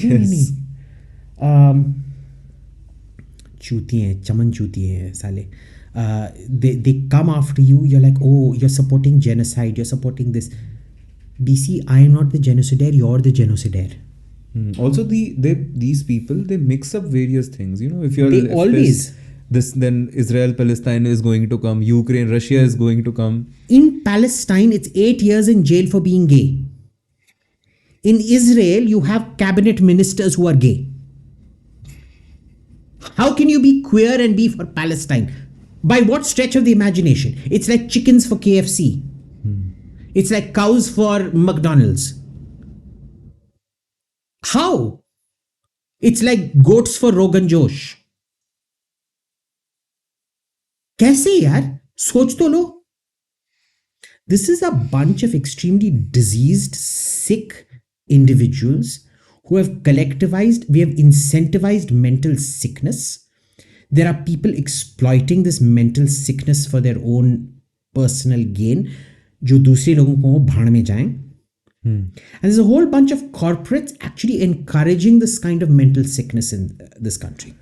Yes. चूती हैं, चमन चूती हैं साले. They come after you. You're like, oh, you're supporting genocide. You're supporting this. BC, I am not the genocidaire. You're the genocidaire. Also, these people, they mix up various things. If you're They leftist, always. then Israel Palestine is going to come, Ukraine Russia is going to come. In Palestine, it's 8 years in jail for being gay. In Israel, you have cabinet ministers who are gay. How can you be queer and be for Palestine? By what stretch of the imagination? It's like chickens for KFC. It's like cows for McDonald's. How? It's like goats for Rogan Josh. कैसे यार, सोच तो लो. This is a bunch of extremely diseased, sick individuals who have collectivized, we have incentivized mental sickness. There are people exploiting this mental sickness for their own personal gain, जो दूसरे लोगों को भाड़ में जाएं. And there's a whole bunch of corporates actually encouraging this kind of mental sickness in this country.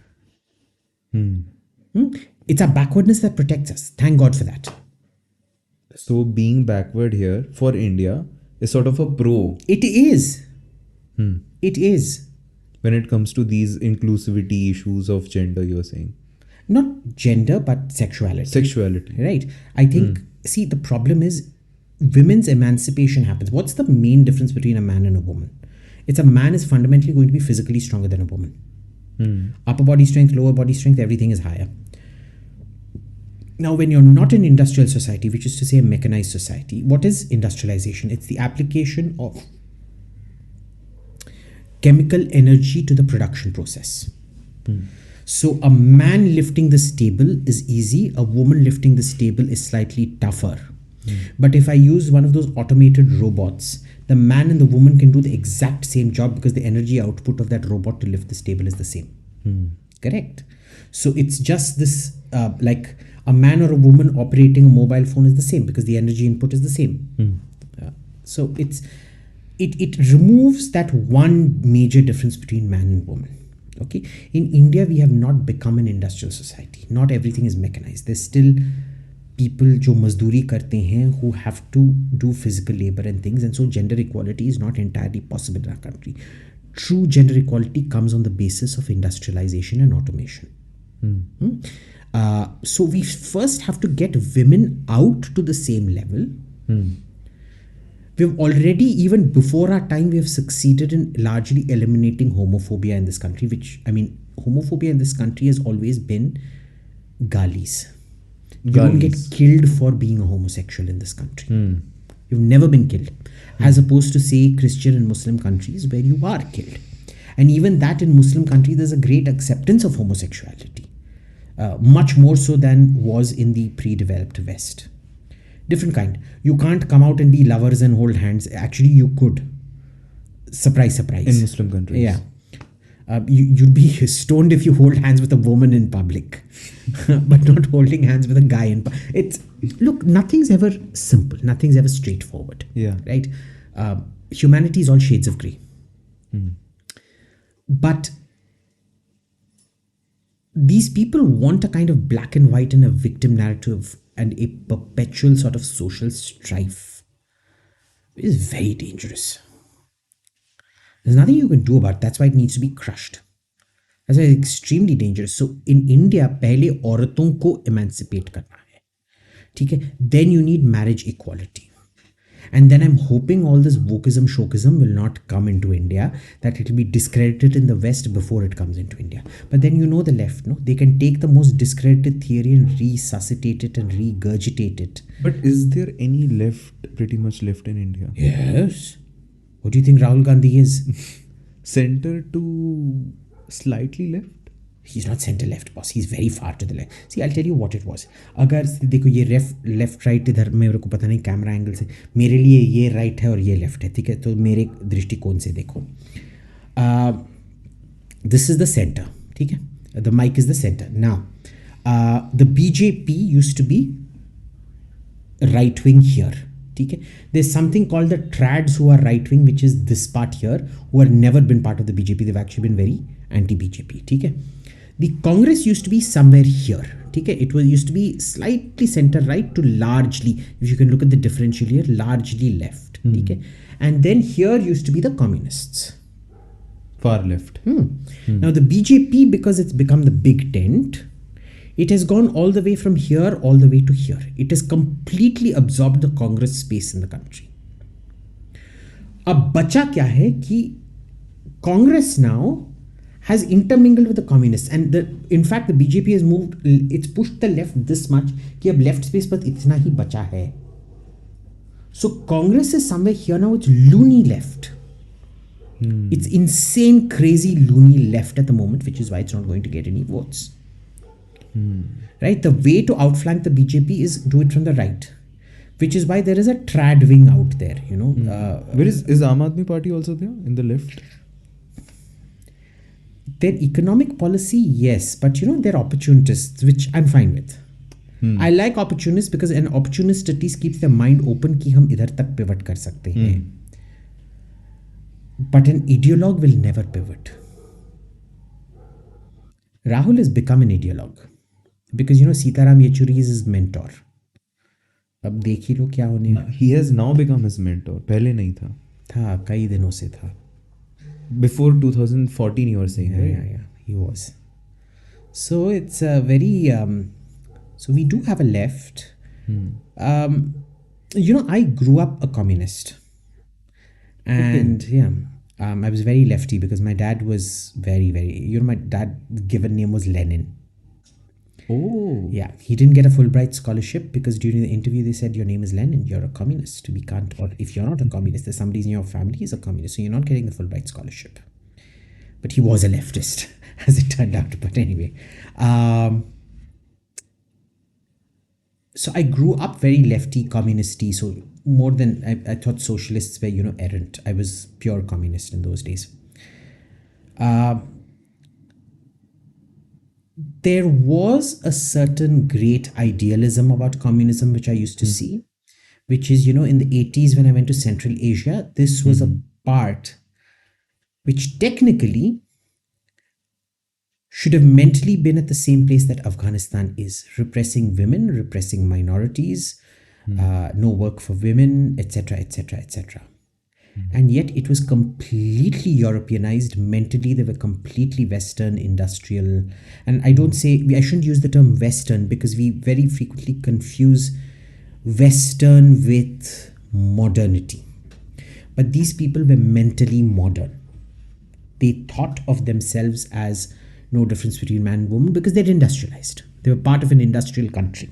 It's our backwardness that protects us. Thank God for that. So being backward here for India is sort of a pro. It is. It is. When it comes to these inclusivity issues of gender, you're saying. Not gender, but sexuality. Sexuality. Right. I think, see, the problem is women's emancipation happens. What's the main difference between a man and a woman? It's a man is fundamentally going to be physically stronger than a woman. Upper body strength, lower body strength, everything is higher. Now, when you're not an industrial society, which is to say a mechanized society, what is industrialization? It's the application of chemical energy to the production process. So a man lifting this table is easy. A woman lifting this table is slightly tougher. But if I use one of those automated robots, the man and the woman can do the exact same job because the energy output of that robot to lift this table is the same. Correct? So it's just this, like a man or a woman operating a mobile phone is the same because the energy input is the same. So it removes that one major difference between man and woman. Okay, in India we have not become an industrial society. Not everything is mechanized. There's still people जो मजदूरी करते हैं who have to do physical labor and things, and so gender equality is not entirely possible in our country. True gender equality comes on the basis of industrialization and automation. So we first have to get women out to the same level. We've already, even before our time, we have succeeded in largely eliminating homophobia in this country, which, I mean, homophobia in this country has always been galis. You don't get killed for being a homosexual in this country. You've never been killed, as opposed to, say, Christian and Muslim countries where you are killed. And even that, in Muslim countries, there's a great acceptance of homosexuality, much more so than was in the pre-developed West. Different kind. You can't come out and be lovers and hold hands. Actually, you could. Surprise, surprise. In Muslim countries. Yeah. You'd be stoned if you hold hands with a woman in public, but not holding hands with a guy in public. Look, nothing's ever simple. Nothing's ever straightforward. Yeah. Right? Humanity is all shades of grey. But these people want a kind of black and white and a victim narrative and a perpetual sort of social strife. It is very dangerous. There's nothing you can do about it. That's why it needs to be crushed. That's why it's extremely dangerous. So in India, पहले औरतों को emancipate करना है, ठीक है? Then you need marriage equality. And then I'm hoping all this wokeism, shokism will not come into India, that it will be discredited in the West before it comes into India. But then you know the left, no? They can take the most discredited theory and resuscitate it and regurgitate it. But is there any left, pretty much left in India? Yes. What do you think Rahul Gandhi is? Center to slightly left? He's not center left, boss. He's very far to the left. See, I'll tell you what it was. अगर देखो ये left right इधर मेरे को पता नहीं camera angle से, मेरे लिए ये राइट है और ये लेफ्ट है, ठीक है? तो मेरे दृष्टिकोण से देखो, दिस इज द सेंटर, ठीक है? The mic is the centre. Now the BJP used to be right wing here, ठीक है? There's something called the trads who are right wing, which is this part here, who have never been part of the BJP. They've actually been very anti-BJP, ठीक है? The Congress used to be somewhere here, ठीक है? It was used to be slightly center right to largely, if you can look at the differential here, largely left, ठीक है? And then here used to be the communists. Far left. Now the BJP, because it's become the big tent, it has gone all the way from here all the way to here. It has completely absorbed the Congress space in the country. अब बचा क्या है कि Congress now has intermingled with the communists, and in fact the BJP has moved, it's pushed the left this much कि अब left space पर इतना ही बचा है. So Congress is somewhere here now. It's loony left. It's insane, crazy, loony left at the moment, which is why it's not going to get any votes. Right? The way to outflank the BJP is do it from the right, which is why there is a trad wing out there, you know. Where is Aam Aadmi Party also there in the left? Their economic policy, yes, but you know, they're opportunists, which I'm fine with. I like opportunists because an opportunist at least keeps their mind open कि हम इधर तक pivot कर सकते हैं. But an ideologue will never pivot. Rahul has become an ideologue because you know Sitaram Yechuri is his mentor. अब देख ही लो क्या होने. He has now become his mentor. पहले नहीं था. था कई दिनों से था. Before 2014 you were saying, right? Yeah, he was. So it's a very so we do have a left. You know, I grew up a communist, and I was very lefty because my dad was very, you know, my dad's given name was Lenin. Oh. Yeah, he didn't get a Fulbright scholarship because during the interview they said your name is Lenin, you're a communist. We can't, or if you're not a communist, there's somebody in your family is a communist, so you're not getting the Fulbright scholarship. But he was a leftist, as it turned out. But anyway, so I grew up very lefty, communisty. So more than I thought socialists were, you know, errant. I was pure communist in those days. There was a certain great idealism about communism which I used to see, which is, you know, in the 80s when I went to Central Asia, this was a part which technically should have mentally been at the same place that Afghanistan is, repressing women, repressing minorities, no work for women, etc., etc., etc. And yet it was completely Europeanized mentally. They were completely Western, industrial. And I don't say, I shouldn't use the term Western because we very frequently confuse Western with modernity. But these people were mentally modern. They thought of themselves as no difference between man and woman because they're industrialized. They were part of an industrial country.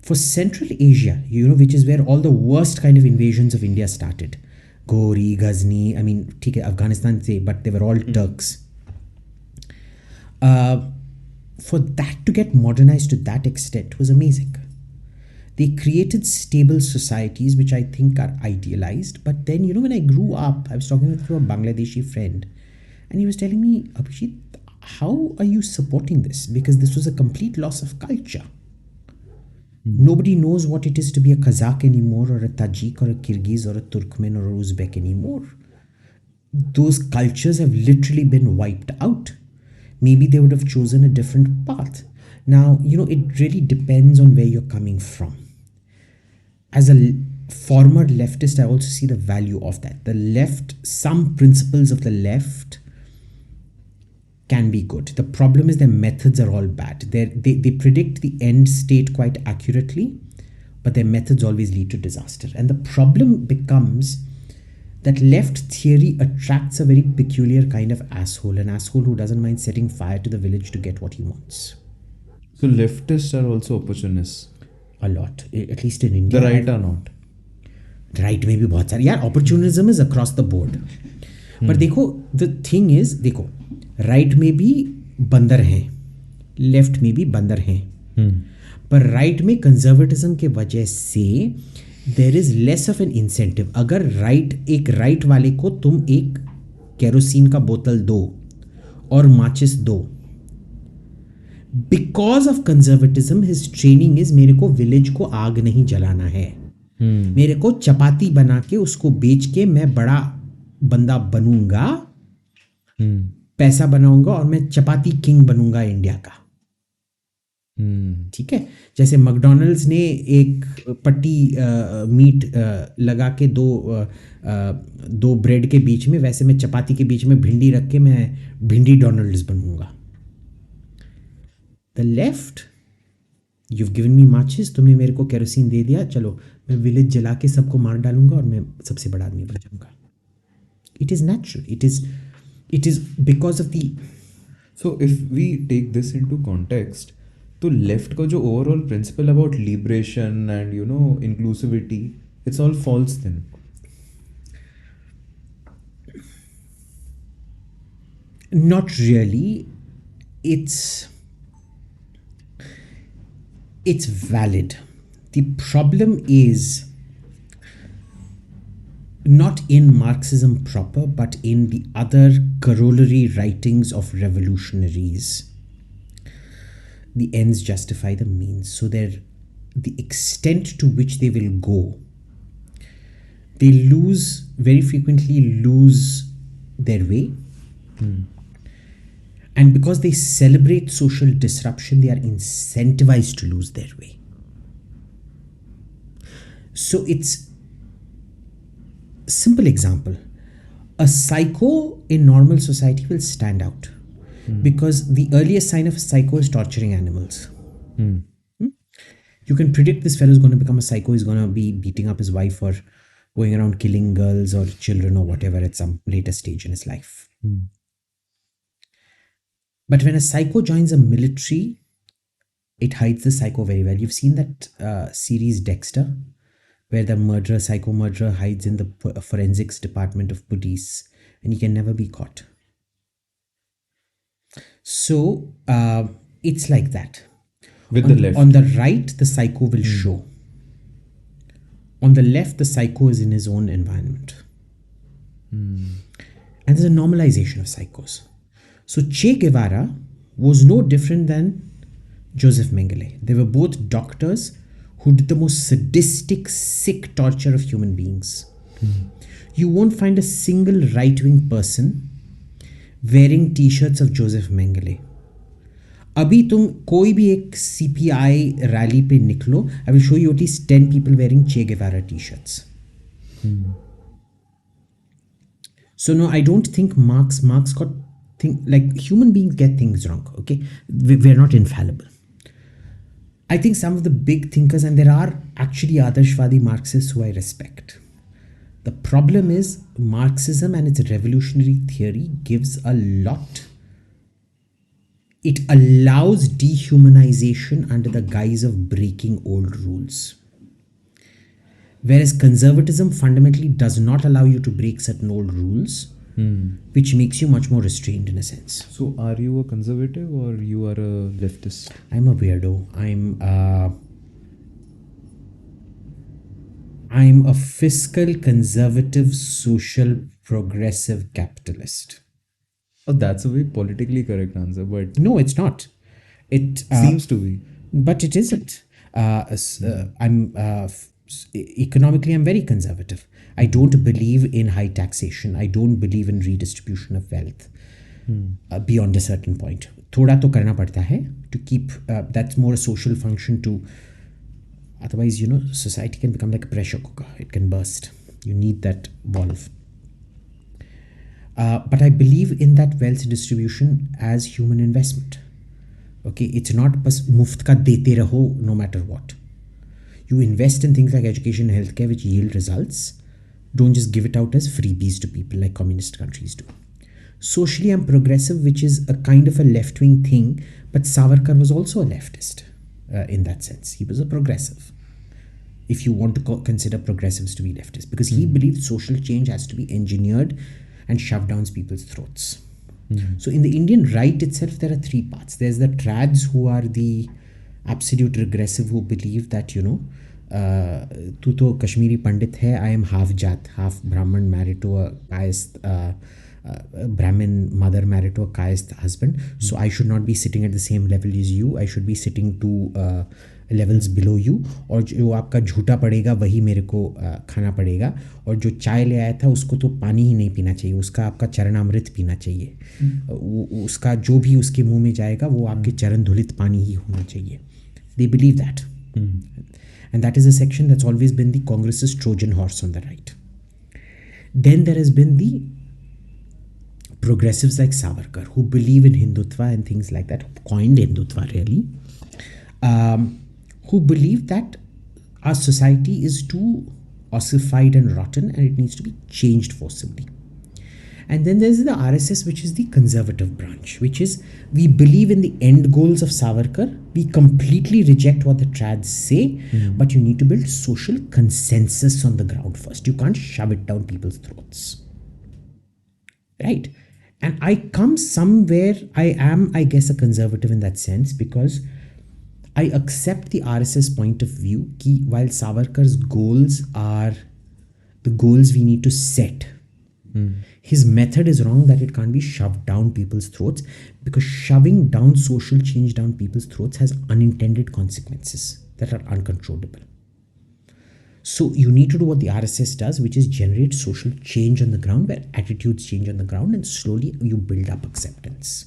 For Central Asia, which is where all the worst kind of invasions of India started, Ghori, Ghazni, I mean, Afghanistan, but they were all Turks. For that to get modernized to that extent was amazing. They created stable societies, which I think are idealized. But then, when I grew up, I was talking to a Bangladeshi friend, and he was telling me, Abhijit, how are you supporting this? Because this was a complete loss of culture. Nobody knows what it is to be a Kazakh anymore, or a Tajik, or a Kyrgyz, or a Turkmen, or a Uzbek anymore. Those cultures have literally been wiped out. Maybe they would have chosen a different path. Now, it really depends on where you're coming from. As a former leftist, I also see the value of that. The left, some principles of the left can be good. The problem is their methods are all bad. They predict the end state quite accurately, but their methods always lead to disaster. And the problem becomes that left theory attracts a very peculiar kind of asshole, an asshole who doesn't mind setting fire to the village to get what he wants. So leftists are also opportunists. A lot, at least in India. The right are not. Right में भी बहुत सारे यार, opportunism is across the board. पर देखो, the thing is, देखो, right में भी बंदर हैं, left में भी बंदर हैं, पर right में conservatism के वजह से there is less of an incentive. अगर एक right वाले को तुम एक केरोसिन का बोतल दो और माचिस दो, because of conservatism his training is मेरे को विलेज को आग नहीं जलाना है, मेरे को चपाती बना के उसको बेच के मैं बड़ा बंदा बनूंगा, पैसा बनाऊंगा और मैं चपाती किंग बनूंगा इंडिया का. ठीक है, जैसे मैकडॉनल्ड्स ने एक पट्टी मीट लगा के दो ब्रेड के बीच में, वैसे मैं चपाती के बीच में भिंडी रख के मैं भिंडी डोनाल्ड्स बनूंगा. The left, you've given me matches, तुमने मेरे को केरोसिन दे दिया, चलो मैं विलेज जला के सबको मार डालूंगा और मैं सबसे बड़ा आदमी बन जाऊंगा. It is natural. It is because of the. So if we take this into context, तो left का जो overall principle about liberation and inclusivity, it's all false then. Not really. It's valid. The problem is not in Marxism proper, but in the other corollary writings of revolutionaries. The ends justify the means. So the extent to which they will go, they very frequently lose their way. And because they celebrate social disruption, they are incentivized to lose their way. So it's a simple example. A psycho in normal society will stand out because the earliest sign of a psycho is torturing animals. You can predict this fellow is going to become a psycho, he's going to be beating up his wife or going around killing girls or children or whatever at some later stage in his life. But when a psycho joins a military, it hides the psycho very well. You've seen that series Dexter, where the psycho murderer hides in the forensics department of police and he can never be caught. So it's like that. With the left. On the right, the psycho will show. On the left, the psycho is in his own environment. And there's a normalization of psychos. So Che Guevara was no different than Joseph Mengele. They were both doctors who did the most sadistic, sick torture of human beings. You won't find a single right-wing person wearing t-shirts of Joseph Mengele. अभी तुम कोई भी एक CPI rally पे निकलो, I will show you at least 10 people wearing Che Guevara t-shirts. So no, I don't think Marx got like human beings get things wrong, okay? We're not infallible. I think some of the big thinkers, and there are actually Adarshwadi Marxists who I respect. The problem is Marxism and its revolutionary theory gives a lot It allows dehumanization under the guise of breaking old rules. Whereas conservatism fundamentally does not allow you to break certain old rules, which makes you much more restrained in a sense. So, are you a conservative or you are a leftist? I'm a weirdo. I'm a fiscal conservative, social, progressive capitalist. Oh, that's a very politically correct answer, but No, it's not. It seems to be. but it isn't. Economically, I'm very conservative. I don't believe in high taxation. I don't believe in redistribution of wealth beyond a certain point. थोड़ा तो करना पड़ता है to keep. That's more a social function to. Otherwise, society can become like a pressure cooker. It can burst. You need that valve. But I believe in that wealth distribution as human investment. Okay, it's not बस मुफ्त का देते रहो no matter what. You invest in things like education and healthcare which yield results. Don't just give it out as freebies to people like communist countries do. Socially, I'm progressive, which is a kind of a left-wing thing, but Savarkar was also a leftist in that sense. He was a progressive, if you want to consider progressives to be leftist, because he believed social change has to be engineered and shoved down people's throats. So in the Indian right itself, there are three parts. There's the trads who are the absolute regressive, who believe that, tu to Kashmiri Pandit hai, I am half Jat, half Brahmin, married to a Kayast, Brahmin mother married to a Kayast husband. So I should not be sitting at the same level as you. I should be sitting to levels below you, और जो आपका झूठा पड़ेगा वही मेरे को खाना पड़ेगा, और जो चाय ले आया था उसको तो पानी ही नहीं पीना चाहिए, उसका आपका चरणामृत पीना चाहिए, उसका जो भी उसके मुंह में जाएगा वो आपके चरण धुलित पानी ही होना चाहिए. They believe that. And that is a section that's always been the Congress's Trojan horse on the right. Then there has been the progressives like Savarkar, who believe in Hindutva and things like that, who coined Hindutva really, who believe that our society is too ossified and rotten and it needs to be changed forcibly. And then there's the RSS, which is the conservative branch, which is we believe in the end goals of Savarkar. We completely reject what the trads say, but you need to build social consensus on the ground first. You can't shove it down people's throats. Right? And I come somewhere, I am, I guess, a conservative in that sense, because I accept the RSS point of view कि while Savarkar's goals are the goals we need to set, his method is wrong, that it can't be shoved down people's throats, because shoving down social change down people's throats has unintended consequences that are uncontrollable. So you need to do what the RSS does, which is generate social change on the ground, where attitudes change on the ground, and slowly you build up acceptance.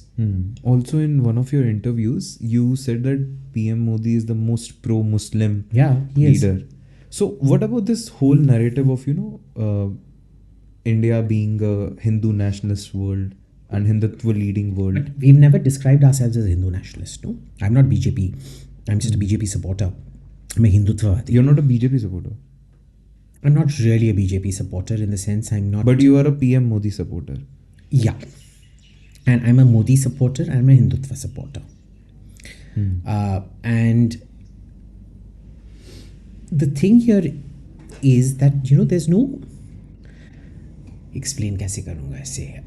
Also, in one of your interviews, you said that PM Modi is the most pro-Muslim leader. So what about this whole narrative of, India being a Hindu nationalist world and Hindutva leading world? But we've never described ourselves as Hindu nationalists, no? I'm not BJP. I'm just a BJP supporter. I'm a Hindutvavadi. You're not a BJP supporter? I'm not really a BJP supporter in the sense I'm not... But you are a PM Modi supporter. Yeah. And I'm a Modi supporter, I'm a Hindutva supporter. And the thing here is that, there's no... Explain kaise karunga aise.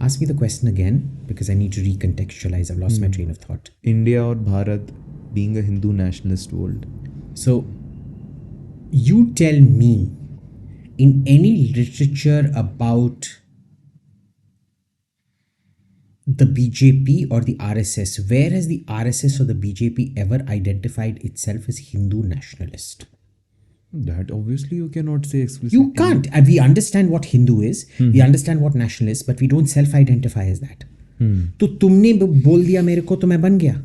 Ask me the question again, because I need to recontextualize. I've lost my train of thought. India or Bharat being a Hindu nationalist world. So, you tell me, in any literature about the BJP or the RSS, where has the RSS or the BJP ever identified itself as Hindu nationalist? That obviously you cannot say explicitly. You can't. And we understand what Hindu is, we understand what nationalist, but we don't self-identify as that. तो तुमने बोल दिया मेरे को तो मैं बन गया.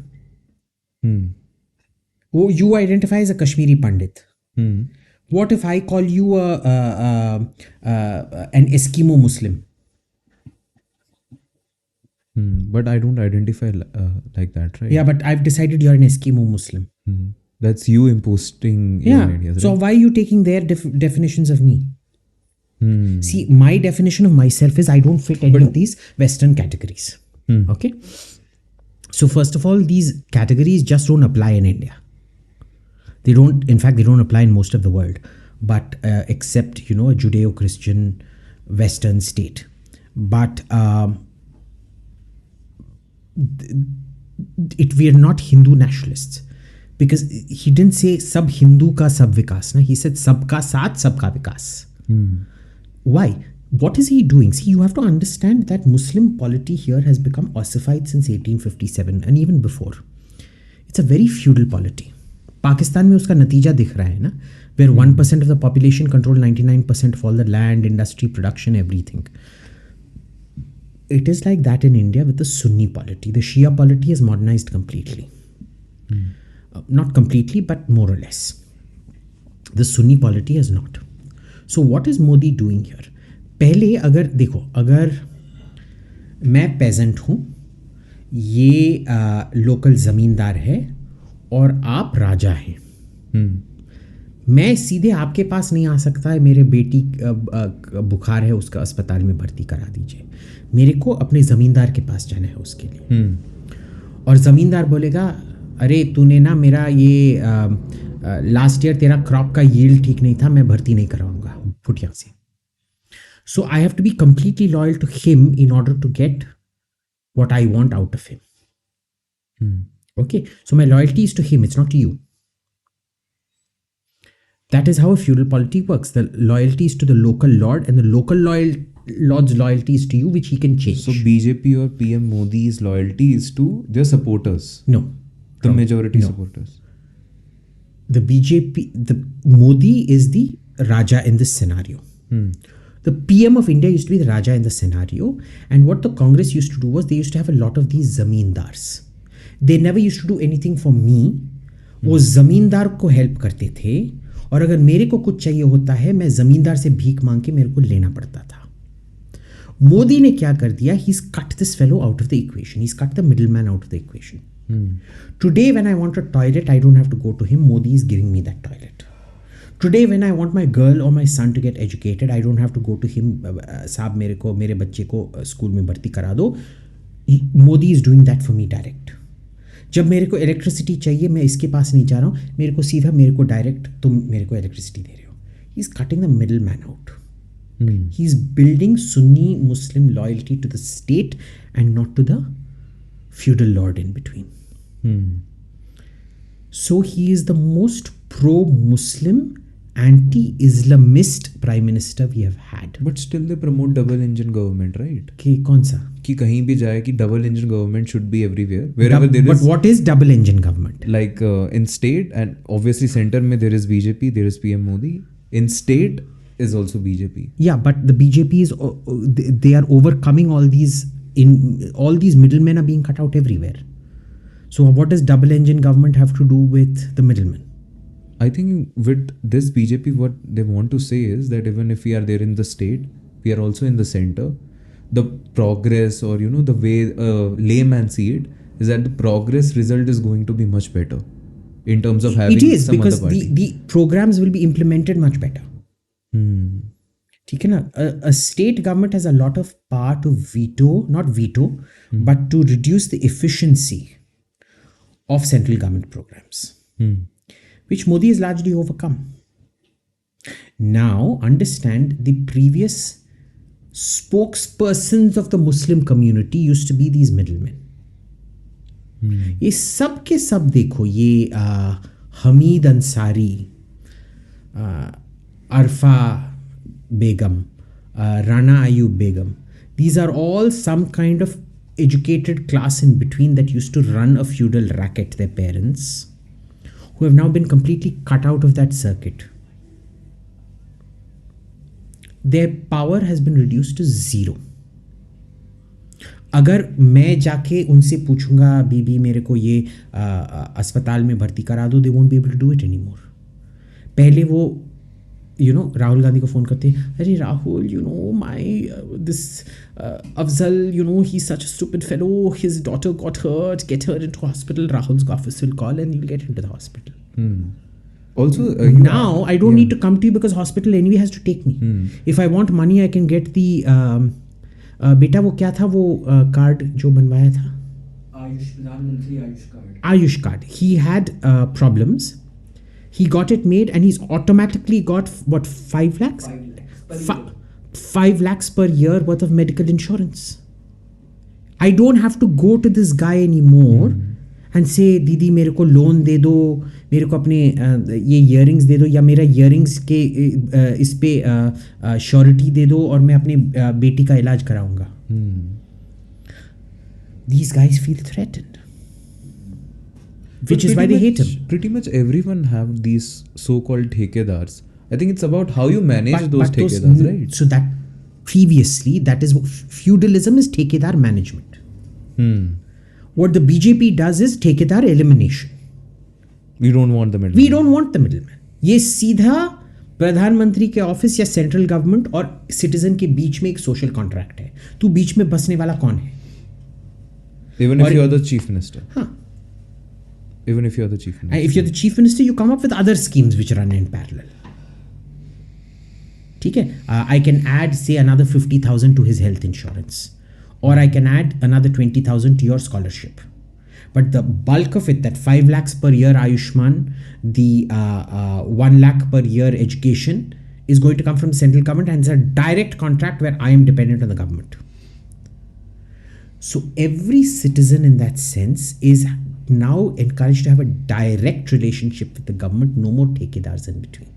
Oh, you identify as a Kashmiri Pandit. What if I call you an Eskimo Muslim? But I don't identify like that, right? Yeah, but I've decided you're an Eskimo Muslim. That's you imposting your ideas, right? So why are you taking their definitions of me? See, my definition of myself is I don't fit any of these Western categories. Okay. So first of all, these categories just don't apply in India. They don't, in fact, they don't apply in most of the world, but except, a Judeo-Christian Western state. But we are not Hindu nationalists, because he didn't say sab Hindu ka sab vikas. Na? He said sabka saath sabka vikas. Why? What is he doing? See, you have to understand that Muslim polity here has become ossified since 1857 and even before. It's a very feudal polity. Pakistan में उसका नतीजा दिख रहा है ना, where 1% of the population control 99% of all the land, industry, production, everything. It is like that in India with the Sunni polity. The Shia polity is modernized completely. Not completely, but more or less. The Sunni polity has not. So what is Modi doing here? पहले अगर देखो, अगर मैं pageant हूँ, ये local ज़मींदार है और आप राजा हैं, मैं सीधे आपके पास नहीं आ सकता है, मेरे बेटी बुखार है, उसका अस्पताल में भर्ती करा दीजिए, मेरे को अपने ज़मींदार के पास जाना है उसके लिए। और ज़मींदार बोलेगा, अरे तूने ना मेरा ये लास्ट ईयर तेरा क्रॉप का यील्ड ठीक नहीं था, मैं भर्ती नहीं कराऊंगा, फुट यहाँ से। So I have to be completely loyal to him in order to get what I want out of him. Okay, so my loyalty is to him, it's not to you. That is how a feudal polity works. The loyalty is to the local lord, and the local lord's loyalty is to you, which he can change. So BJP or PM Modi's loyalty is to their supporters? No. The majority supporters? The BJP, the Modi is the Raja in this scenario. The PM of India used to be the Raja in the scenario, and what the Congress used to do was they used to have a lot of these zamindars. They never used to do anything for me. वो जमींदार को help करते थे, और अगर मेरे को कुछ चाहिए होता है, मैं जमींदार से भीख मांग के मेरे को लेना पड़ता था। मोदी ने क्या कर दिया? He's cut this fellow out of the equation. He's cut the middleman out of the equation. Today when I want a toilet, I don't have to go to him. Modi is giving me that toilet. Today when I want my girl or my son to get educated, I don't have to go to him. साहब मेरे बच्चे को school में भर्ती करा दो. Modi is doing that for me direct. जब मेरे को इलेक्ट्रिसिटी चाहिए, मैं इसके पास नहीं जा रहा हूँ, मेरे को सीधा मेरे को डायरेक्ट तुम मेरे को इलेक्ट्रिसिटी दे रहे हो. He is cutting the middleman out. He is building Sunni Muslim loyalty to the state and not to the feudal lord in between. So he is the most pro-Muslim, anti-Islamist prime minister we have had. But still they promote double engine government, right? कि कौन सा? कि कहीं भी जाए कि double engine government should be everywhere. Wherever there but is. But what is double engine government? Like in state, and obviously center में there is BJP, there is PM Modi. In state is also BJP. Yeah, but the BJP is they are overcoming all these middlemen are being cut out everywhere. So what does double engine government have to do with the middlemen? I think with this BJP, what they want to say is that even if we are there in the state, we are also in the center. The progress, or the way layman see it, is that the progress result is going to be much better in terms of having it is, some because other party. the programs will be implemented much better. ठीक है ना? A state government has a lot of power to not veto, but to reduce the efficiency of central government programs, which Modi has largely overcome. Now, understand, the previous spokespersons of the Muslim community used to be these middlemen. ये सब के सब देखो, ये हमीद अंसारी, अरफा बेगम, Rana Ayub Begum, these are all some kind of educated class in between that used to run a feudal racket, their parents, who have now been completely cut out of that circuit. Their power has been reduced to zero. अगर मैं जाके उनसे पूछूंगा, बीबी मेरे को ये अस्पताल में भर्ती करा दो, they won't be able to do it anymore. पहले वो राहुल गांधी को फ़ोन करते, अरे Rahul, this Afzal, he's such a stupid fellow, his daughter got hurt, get her into hospital, Rahul's office will call and you'll get into the hospital. Also, now I don't need to come to you because hospital anyway has to take me. If I want money, I can get the बेटा वो क्या था वो card जो बनवाया था, प्रधानमंत्री Ayush card. Ayush card. He had problems. He got it made and he's automatically got what, 5 lakhs? 5 lakhs per Fi- year. 5 lakhs per year worth of medical insurance. I don't have to go to this guy anymore and say दीदी मेरे को loan दे दो, मेरे को अपने ये earrings दे दो, या मेरा इयरिंग्स के इस पे श्योरिटी दे दो और मैं अपने बेटी का इलाज कराऊंगा. These guys feel threatened, which But is why they hate him. Pretty much everyone have these so-called ठेकेदार्स. I think it's about how you manage those But ठेकेदार्स, right? So that previously, that is feudalism is ठेकेदार management. What the BJP does is ठेकेदार elimination. We don't want the middle. We don't want the middleman. ये सीधा प्रधानमंत्री के office या central government और citizen के बीच में एक सोशल कॉन्ट्रैक्ट है. तू बीच में बसने वाला कौन है? Even if you're the chief minister. हाँ. Even if you're the chief minister. And if you're the chief minister, you come up with other schemes which run in parallel. ठीक है? I can add say another 50,000 to his health insurance, or I can add another 20,000 to your scholarship. But the bulk of it, that 5 lakhs per year Ayushman, the 1 lakh per year education, is going to come from the central government, and it's a direct contract where I am dependent on the government. So every citizen in that sense is now encouraged to have a direct relationship with the government, no more ठेकेदार्स in between.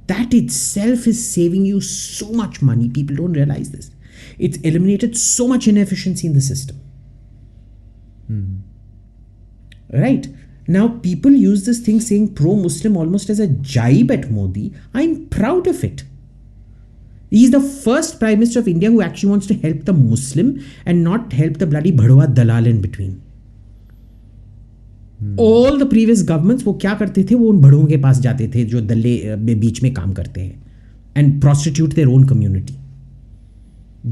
That itself is saving you so much money. People don't realize this. It's eliminated so much inefficiency in the system. Right? Now people use this thing saying pro-Muslim almost as a jibe at Modi. I'm proud of it. He's the first Prime Minister of India who actually wants to help the Muslim and not help the bloody bhadwa dalal in between. All the previous governments वो क्या करते थे, वो उन भड़ुओं के पास जाते थे जो दल्ले बीच में काम करते हैं and prostitute their own community.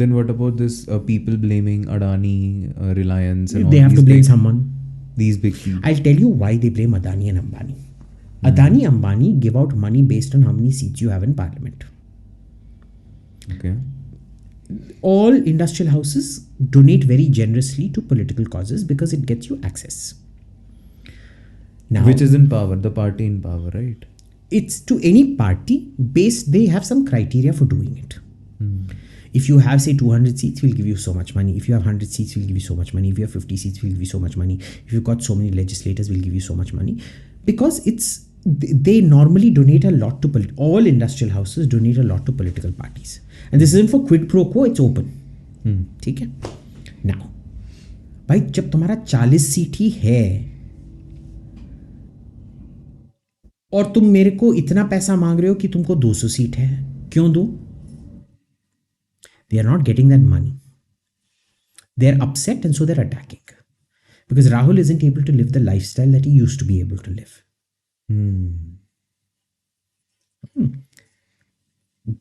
Then what about this people blaming Adani, Reliance and all They have these to blame big, someone. these big people? I'll tell you why they blame Adani and Ambani. Adani Ambani give out money based on how many seats you have in parliament. Okay. All industrial houses donate very generously to political causes because it gets you access. Now, Which is in power, the party in power, right? it's to any party based, they have some criteria for doing it. If you have say 200 seats, we'll give you so much money. If you have 100 seats, we'll give you so much money. If you have 50 seats, we'll give you so much money. If you've got so many legislators, we'll give you so much money. Because they normally donate a lot to all industrial houses donate a lot to political parties. And this isn't for quid pro quo, it's open. ठीक है? Now, भाई जब तुम्हारा 40 seat ही है और तुम मेरे को इतना पैसा मांग रहे हो कि तुमको 200 सीट है, क्यों दो? They are not getting that money. They are upset and so they're attacking. Because Rahul isn't able to live the lifestyle that he used to be able to live.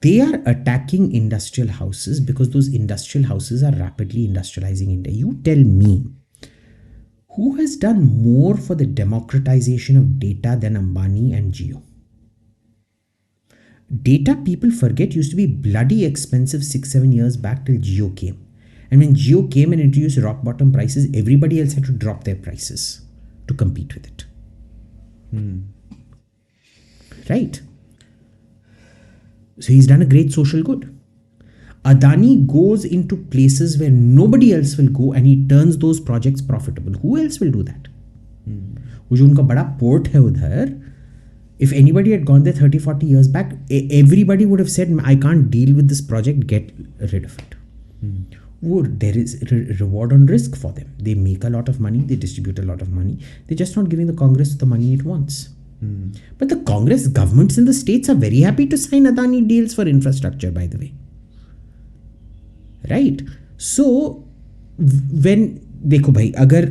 They are attacking industrial houses because those industrial houses are rapidly industrializing India. You tell me, who has done more for the democratization of data than Ambani and Jio? Data, people forget, used to be bloody expensive 6-7 years back till Jio came. And when Jio came and introduced rock bottom prices, everybody else had to drop their prices to compete with it. Right? So he's done a great social good. Adani goes into places where nobody else will go and he turns those projects profitable. Who else will do that? वो जो उनका बड़ा port है उधर, if anybody had gone there 30-40 years back, everybody would have said, I can't deal with this project, get rid of it. There is reward on risk for them. They make a lot of money, they distribute a lot of money. They're just not giving the Congress the money it wants. But the Congress governments in the states are very happy to sign Adani deals for infrastructure, by the way. Right? So, when, देखो भाई, अगर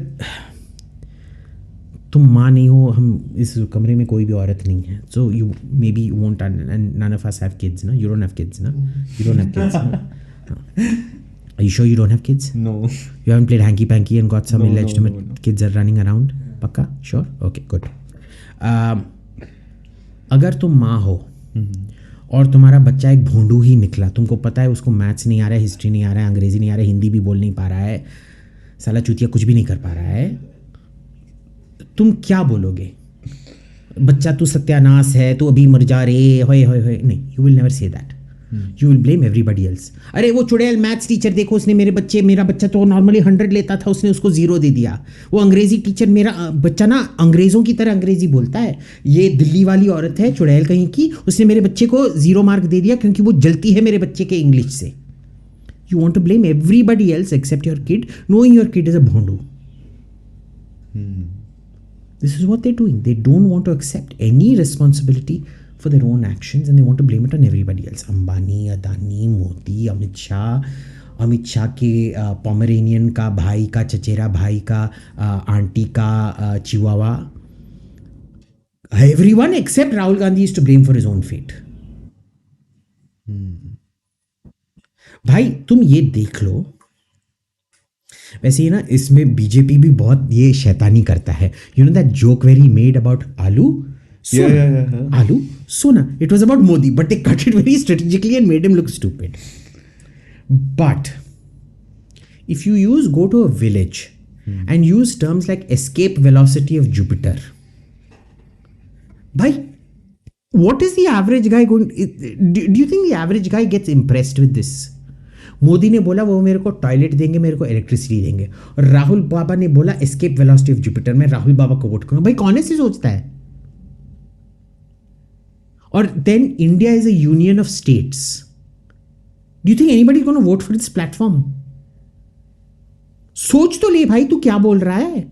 तुम माँ नहीं हो, हम इस कमरे में कोई भी औरत नहीं है, so you maybe won't, and none of us have kids, no? You don't have kids, no? You don't have kids, no? Are you sure you don't have kids? No. You haven't played hanky panky and got some No, illegitimate no. kids are running around? Pakka? Sure? Okay, good. अगर तुम माँ हो और तुम्हारा बच्चा एक भोंडू ही निकला, तुमको पता है उसको मैथ्स नहीं आ रहा है, हिस्ट्री नहीं आ रहा है, अंग्रेज़ी नहीं आ रहा है, हिंदी भी बोल नहीं पा रहा है, साला चूतिया कुछ भी नहीं कर पा रहा है, तुम क्या बोलोगे? बच्चा तू सत्यानाश है, तू अभी मर जा रे, होए होए होए। नहीं, you will never say that, you will blame everybody else. अरे वो चुड़ैल मैथ्स टीचर देखो, उसने मेरा बच्चा तो नॉर्मली 100 लेता था, उसने उसको 0 दे दिया। वो अंग्रेजी टीचर, मेरा बच्चा ना अंग्रेज़ों की तरह अंग्रेजी बोलता है, ये दिल्ली वाली औरत है चुड़ैल कहीं की, उसने मेरे बच्चे को 0 मार्क दे दिया क्योंकि वो जलती है मेरे बच्चे के इंग्लिश से। You want to blame everybody else except your kid, knowing your kid is a भोंडू। This is what they're doing. They don't want to accept any responsibility for their own actions and they want to blame it on everybody else. Ambani, Adani, Modi, Amit Shah के Pomeranian का भाई का, चचेरा भाई का, aunty का चिवावा. Everyone except Rahul Gandhi is to blame for his own fate. भाई तुम ये देख लो, वैसे ही ना इसमें बीजेपी भी बहुत ये शैतानी करता है. You know that joke very made about आलू सोना. आलू सोना, it was about Modi but they cut it very strategically and made him look stupid. But if you go to a village and use terms like escape velocity of Jupiter, bhai, what is the average guy going, do you think the average guy gets impressed with this? Modi ने बोला वो मेरे को toilet देंगे, मेरे को electricity देंगे, और राहुल बाबा ने बोला एस्केप वेलोसिटी ऑफ जुपिटर, मैं राहुल बाबा को वोट करूंगा. भाई कौन ऐसे सोचता है? और then India is a union of states. Do you think anybody gonna vote for this platform? सोच तो ले भाई, तू क्या बोल रहा है?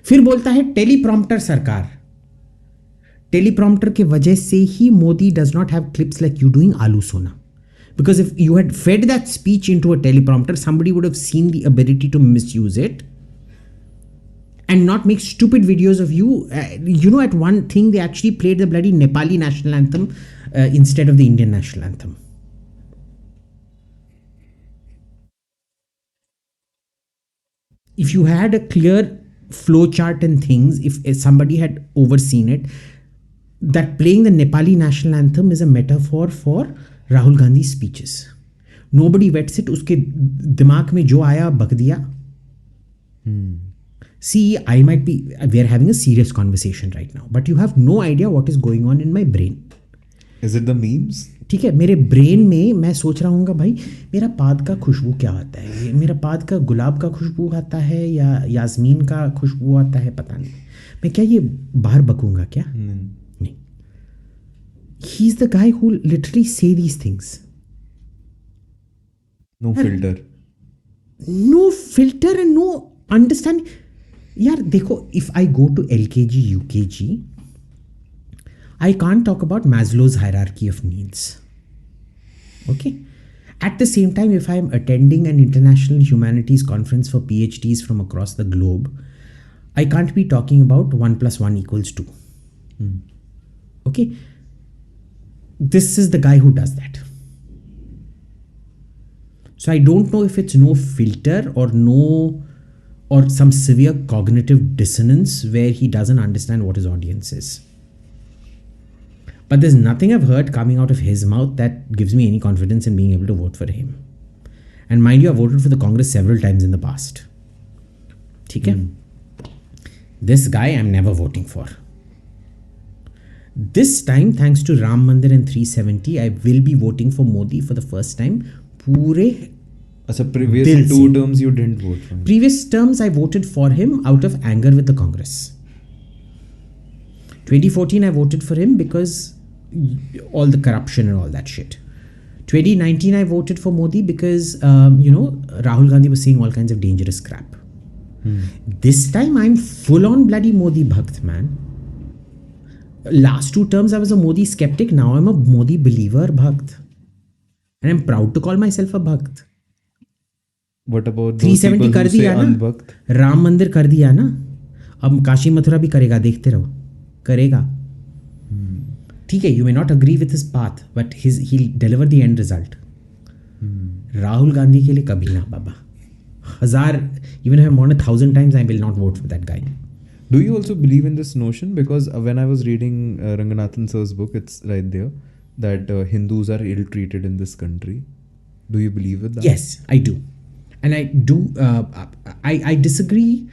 फिर बोलता है टेलीप्रॉम्प्टर सरकार. टेलीप्रॉम्प्टर के वजह से ही Modi does not have clips like you doing aloo sona. Because if you had fed that speech into a teleprompter, somebody would have seen the ability to misuse it and not make stupid videos of you. At one thing, they actually played the bloody Nepali national anthem instead of the Indian national anthem. If you had a clear flow chart and things, if somebody had overseen it, that playing the Nepali national anthem is a metaphor for Rahul Gandhi speeches. Nobody weights it. उसके दिमाग में जो आया बक दिया. See I might be, we are having a serious conversation right now, but you have no idea what is going on in my brain. Is it the memes? ठीक है, मेरे ब्रेन में मैं सोच रहा हूँ भाई मेरा पाद का खुशबू क्या आता है, मेरा पाद का गुलाब का खुशबू आता है या यास्मीन का खुशबू आता है, पता नहीं. मैं क्या ये बाहर बकूंगा क्या? नहीं. He's the guy who literally say these things. No filter. No filter and no understanding. यार देखो, if I go to LKG, UKG, I can't talk about Maslow's hierarchy of needs. Okay? At the same time, if I am attending an international humanities conference for PhDs from across the globe, I can't be talking about 1 + 1 = 2. Okay? This is the guy who does that. So I don't know if it's no filter or some severe cognitive dissonance where he doesn't understand what his audience is. But there's nothing I've heard coming out of his mouth that gives me any confidence in being able to vote for him. And mind you, I've voted for the Congress several times in the past. Okay? This guy I'm never voting for. This time, thanks to Ram Mandir and 370, I will be voting for Modi for the first time. Pure. So previous 2 terms you didn't vote for him? Previous terms I voted for him out of anger with the Congress. 2014 I voted for him because all the corruption and all that shit. 2019 I voted for Modi because Rahul Gandhi was saying all kinds of dangerous crap. This time I'm full on bloody Modi bhakt, man. Last 2 terms I was a Modi skeptic. Now I'm a Modi believer bhakt. And I'm proud to call myself a bhakt. What about those people who say unbhakt? Ram मंदिर कर दिया ना, अब काशी मथुरा भी करेगा, देखते रहो, करेगा. ठीक है, you may not agree with his path, but he'll deliver the end result. Rahul Gandhi के लिए कभी ना बाबा. 1000, even if I'm on 1,000 times, I will not vote for that guy. Do you also believe in this notion? Because when I was reading Ranganathan sir's book, it's right there, that Hindus are ill-treated in this country. Do you believe with that? Yes, I do. And I do, I disagree.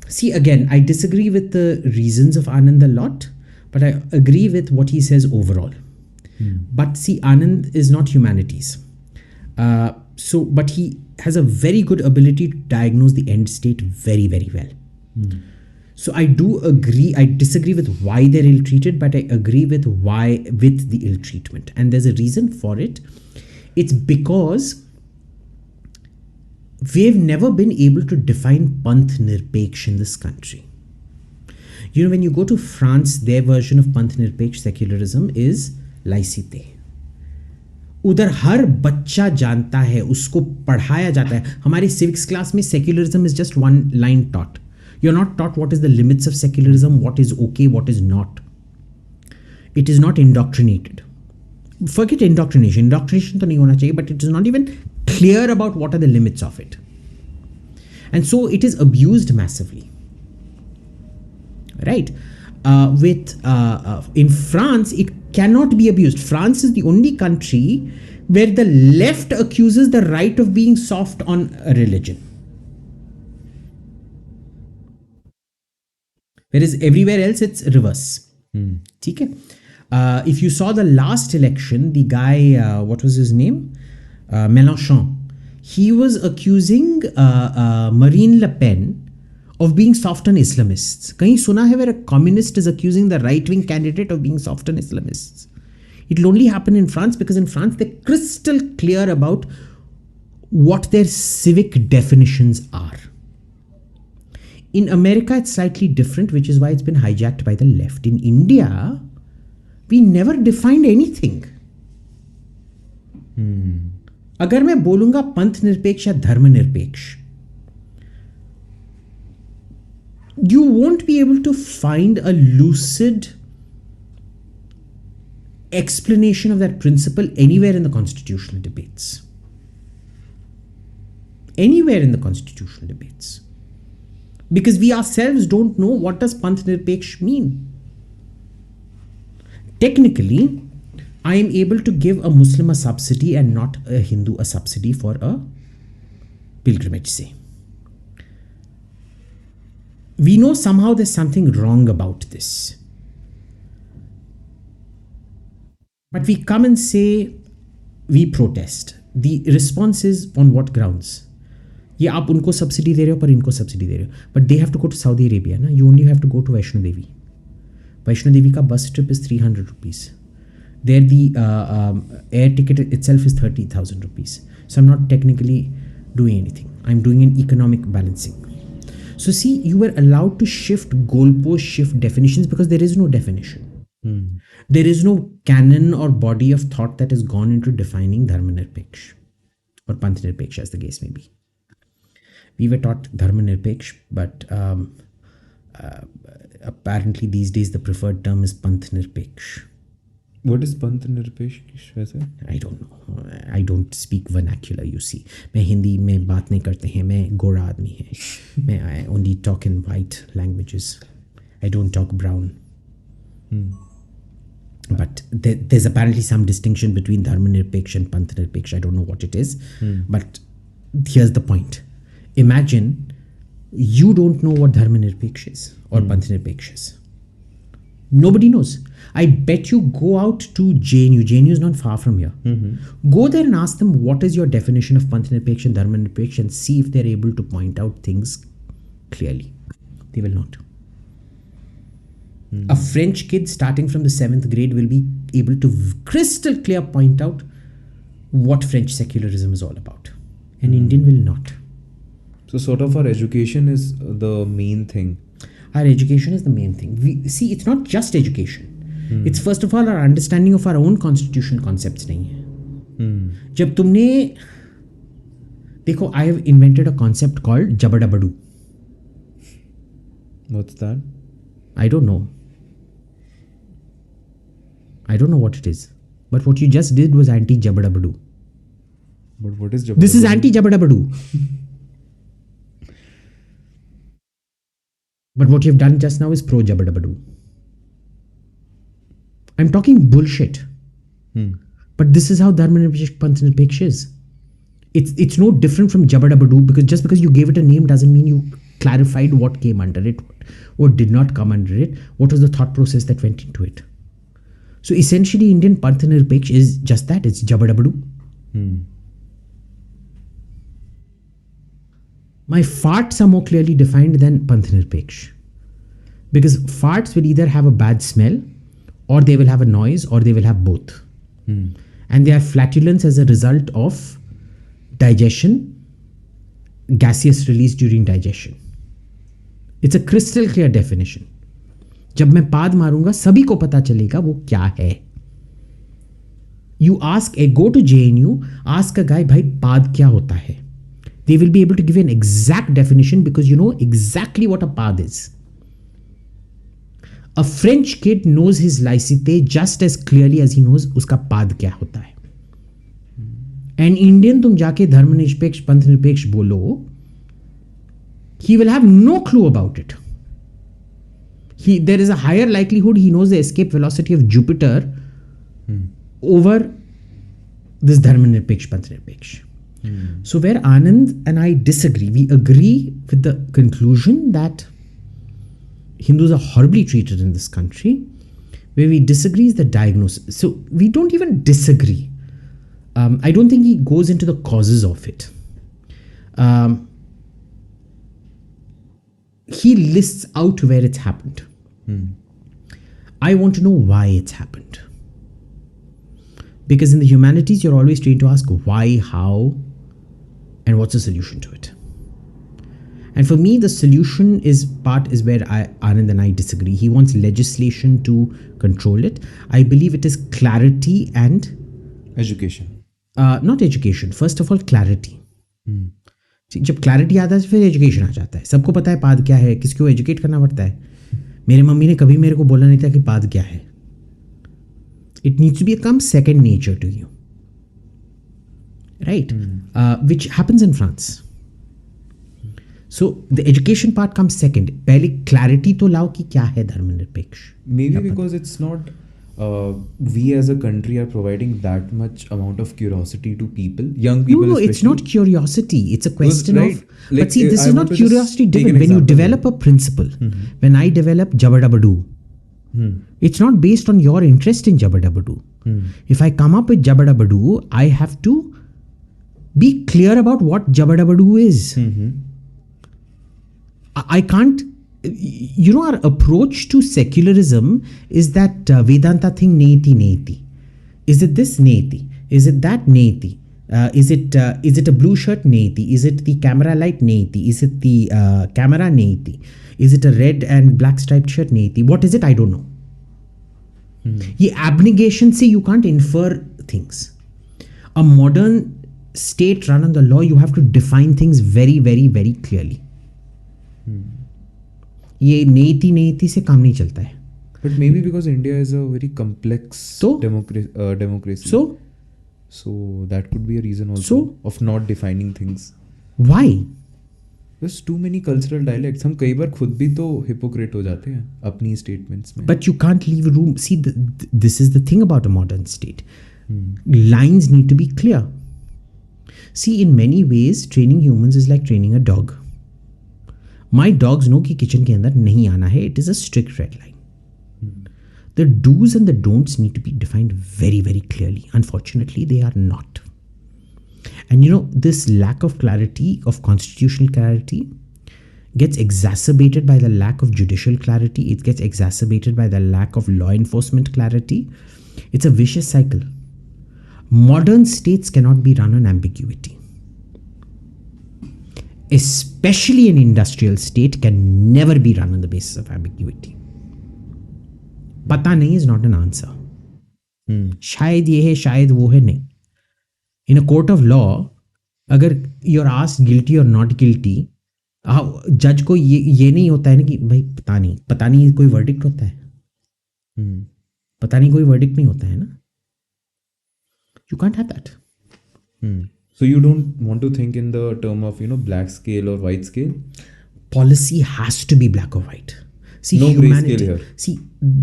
See, again, I disagree with the reasons of Anand a lot, but I agree with what he says overall. But see, Anand is not humanities. But he has a very good ability to diagnose the end state very, very well. So I do agree. I disagree with why they're ill-treated, but I agree with the ill-treatment. And there's a reason for it. It's because we've never been able to define Panth Nirpeksh in this country. You know, when you go to France, their version of Panth Nirpeksh secularism is laïcité. उधर हर बच्चा जानता है, उसको पढ़ाया जाता है. हमारी civics class में secularism is just one line taught. You're not taught what is the limits of secularism, what is okay, what is not. It is not indoctrinated. Forget indoctrination. Indoctrination तो नहीं होना चाहिए, but it is not even clear about what are the limits of it. And so it is abused massively. Right? In France, it cannot be abused. France is the only country where the left accuses the right of being soft on a religion. Whereas everywhere else, it's reverse. Okay? If you saw the last election, the guy, what was his name? Mélenchon. He was accusing Marine Le Pen of being soft on Islamists. Kahin suna hai where a communist is accusing the right-wing candidate of being soft on Islamists? It will only happen in France because in France they're crystal clear about what their civic definitions are. In America, it's slightly different, which is why it's been hijacked by the left. In India, we never defined anything. अगर मैं बोलूंगा पंथ निरपेक्ष या धर्म निरपेक्ष, you won't be able to find a lucid explanation of that principle anywhere in the constitutional debates. Anywhere in the constitutional debates. Because we ourselves don't know what does Panth Nirpeksh mean. Technically, I am able to give a Muslim a subsidy and not a Hindu a subsidy for a pilgrimage, say. We know somehow there's something wrong about this. But we come and say, we protest. The response is on what grounds? ये आप उनको subsidy दे रहे हो पर इनको subsidy दे रहे हो. But they have to go to Saudi Arabia ना. You only have to go to Vaishno Devi. Vaishno Devi का bus trip is 300 rupees. There the air ticket itself is 30,000 rupees. So I'm not technically doing anything. I'm doing an economic balancing. So see, you were allowed to shift goalposts, shift definitions because there is no definition. There is no canon or body of thought that has gone into defining Dharma Nirpeksh or Panth Nirpeksh as the case may be. We were taught Dharma Nirpeksh, but apparently these days the preferred term is Panth Nirpeksh. What is Panth Nirpeksh? I don't know. I don't speak vernacular, you see. मैं हिंदी में बात नहीं करते हैं. मैं गोरा आदमी है. I only talk in white languages. I don't talk brown. But there's apparently some distinction between Dharma Nirpeksh and Panth Nirpeksh. I don't know what it is. But here's the point. Imagine you don't know what Dharma Nirpeksh is or Panth Nirpeksh is. Nobody knows. I bet you go out to JNU. JNU is not far from here. Go there and ask them what is your definition of Panth Nirpeksh and Dharma Nirpeksh and see if they're able to point out things clearly. They will not. A French kid starting from the 7th grade will be able to crystal clear point out what French secularism is all about. An Indian will not. So sort of our education is the main thing. Our education is the main thing. See, it's not just education. It's first of all our understanding of our own constitutional concepts नहीं है. जब तुमने देखो, I have invented a concept called jabadabadu. What's that? I don't know. I don't know what it is. But what you just did was anti-jabadabadu. But what is Jabadabadu? This is anti-jabadabadu. But what you've done just now is pro-jabadabadu. I'm talking bullshit. But this is how Dharmanirpeksh Panthanirpeksh is. It's no different from Jabadabadu, because just because you gave it a name doesn't mean you clarified what came under it, what did not come under it, what was the thought process that went into it. So essentially, Indian Panthanirpeksh is just that, it's Jabadabadu. My farts are more clearly defined than Panthanirpeksh. Because farts will either have a bad smell, or they will have a noise, or they will have both. And they are flatulence as a result of digestion, gaseous release during digestion. It's a crystal clear definition. जब मैं पाद मारूंगा सभी को पता चलेगा वो क्या है. You ask go to JNU, ask a guy, भाई पाद क्या होता है? They will be able to give you an exact definition because you know exactly what a path is. A French kid knows his laïcité just as clearly as he knows उसका पाद क्या होता है. And Indian तुम जाके धर्मनिरपेक्ष पंथनिरपेक्ष बोलो, he will have no clue about it. There is a higher likelihood he knows the escape velocity of Jupiter over this Dharmanirpeksh Panthanirpeksh. So where Anand and I disagree, we agree with the conclusion that Hindus are horribly treated in this country. Where we disagree is the diagnosis. So we don't even disagree. I don't think he goes into the causes of it. He lists out where it's happened. I want to know why it's happened. Because in the humanities, you're always trained to ask why, how, and what's the solution to it. And for me, the solution is where Anand and I disagree. He wants legislation to control it. I believe it is clarity and education. Not education. First of all, clarity. जब clarity आता है फिर education आ जाता है. सबको पता है पाद क्या है, किसको एजुकेट करना पड़ता है. मेरे मम्मी ने कभी मेरे को बोला नहीं था कि पाद क्या है. It needs to become second nature to you, right? Which happens in France. So the education part comes second. पहले clarity तो लाओ कि क्या है धर्मनिरपेक्ष. Maybe because it's not we as a country are providing that much amount of curiosity to people, young people. No, it's especially. not curiosity. It's a question right. of. Like, but see, this I is want not to just curiosity take an driven. When you example. develop a principle, when I develop Jabadabadu, it's not based on your interest in Jabadabadu. If I come up with Jabadabadu, I have to be clear about what Jabadabadu is. I can't. You know, our approach to secularism is that Vedanta thing, neti neti. Is it this neti? Is it that neti? Is it a blue shirt neti? Is it the camera light neti? Is it the camera neti? Is it a red and black striped shirt neti? What is it? I don't know. ये abnegation से you can't infer things. A modern state run on the law, you have to define things very, very, very clearly. ये नेति से काम नहीं चलता है. But maybe because India is a very complex democracy. So that could be a reason also of not defining things. Why? There's too many cultural dialects. हम कई बार खुद भी तो hypocrite हो जाते हैं अपनी statements में. But you can't leave room. See, this is the thing about a modern state. Lines need to be clear. See, in many ways, training humans is like training a dog. My dogs know कि kitchen के अंदर नहीं आना है. It is a strict red line. The do's and the don'ts need to be defined very, very clearly. Unfortunately, they are not. And you know, this lack of clarity, of constitutional clarity, gets exacerbated by the lack of judicial clarity. It gets exacerbated by the lack of law enforcement clarity. It's a vicious cycle. Modern states cannot be run on ambiguity. Especially an industrial state can never be run on the basis of ambiguity. पता नहीं is not an answer. शायद ये है, शायद वो है, नहीं. In a court of law, अगर you're asked guilty or not guilty, जज को ये नहीं होता है ना कि भाई पता नहीं कोई verdict होता है. पता नहीं कोई verdict नहीं होता है ना. You can't have that. So you don't want to think in the term of, black scale or white scale? Policy has to be black or white. See, No humanity. grayscale here. See,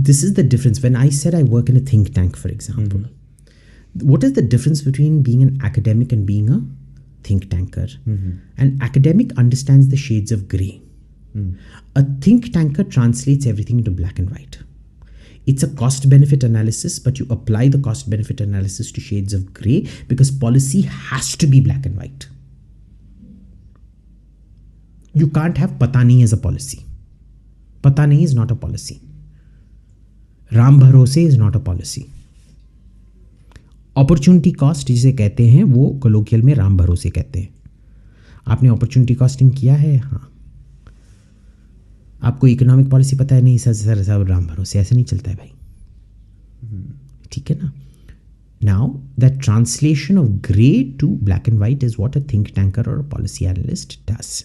this is the difference. When I said I work in a think tank, for example, what is the difference between being an academic and being a think tanker? An academic understands the shades of grey. A think tanker translates everything into black and white. It's a cost benefit analysis, but you apply the cost benefit analysis to shades of grey because policy has to be black and white. You can't have pata nahi as a policy. Pata nahi is not a policy. Ram भरोसे is not a policy. Opportunity cost जिसे कहते हैं वो colloquial में राम भरोसे कहते हैं. आपने अपॉर्चुनिटी कॉस्टिंग किया है? हाँ. आपको इकोनॉमिक पॉलिसी पता है? नहीं सर, सब राम भरोसे. ऐसे नहीं चलता है भाई. ठीक है ना. Now that translation of grey to black and white is what a think tanker और a policy analyst does.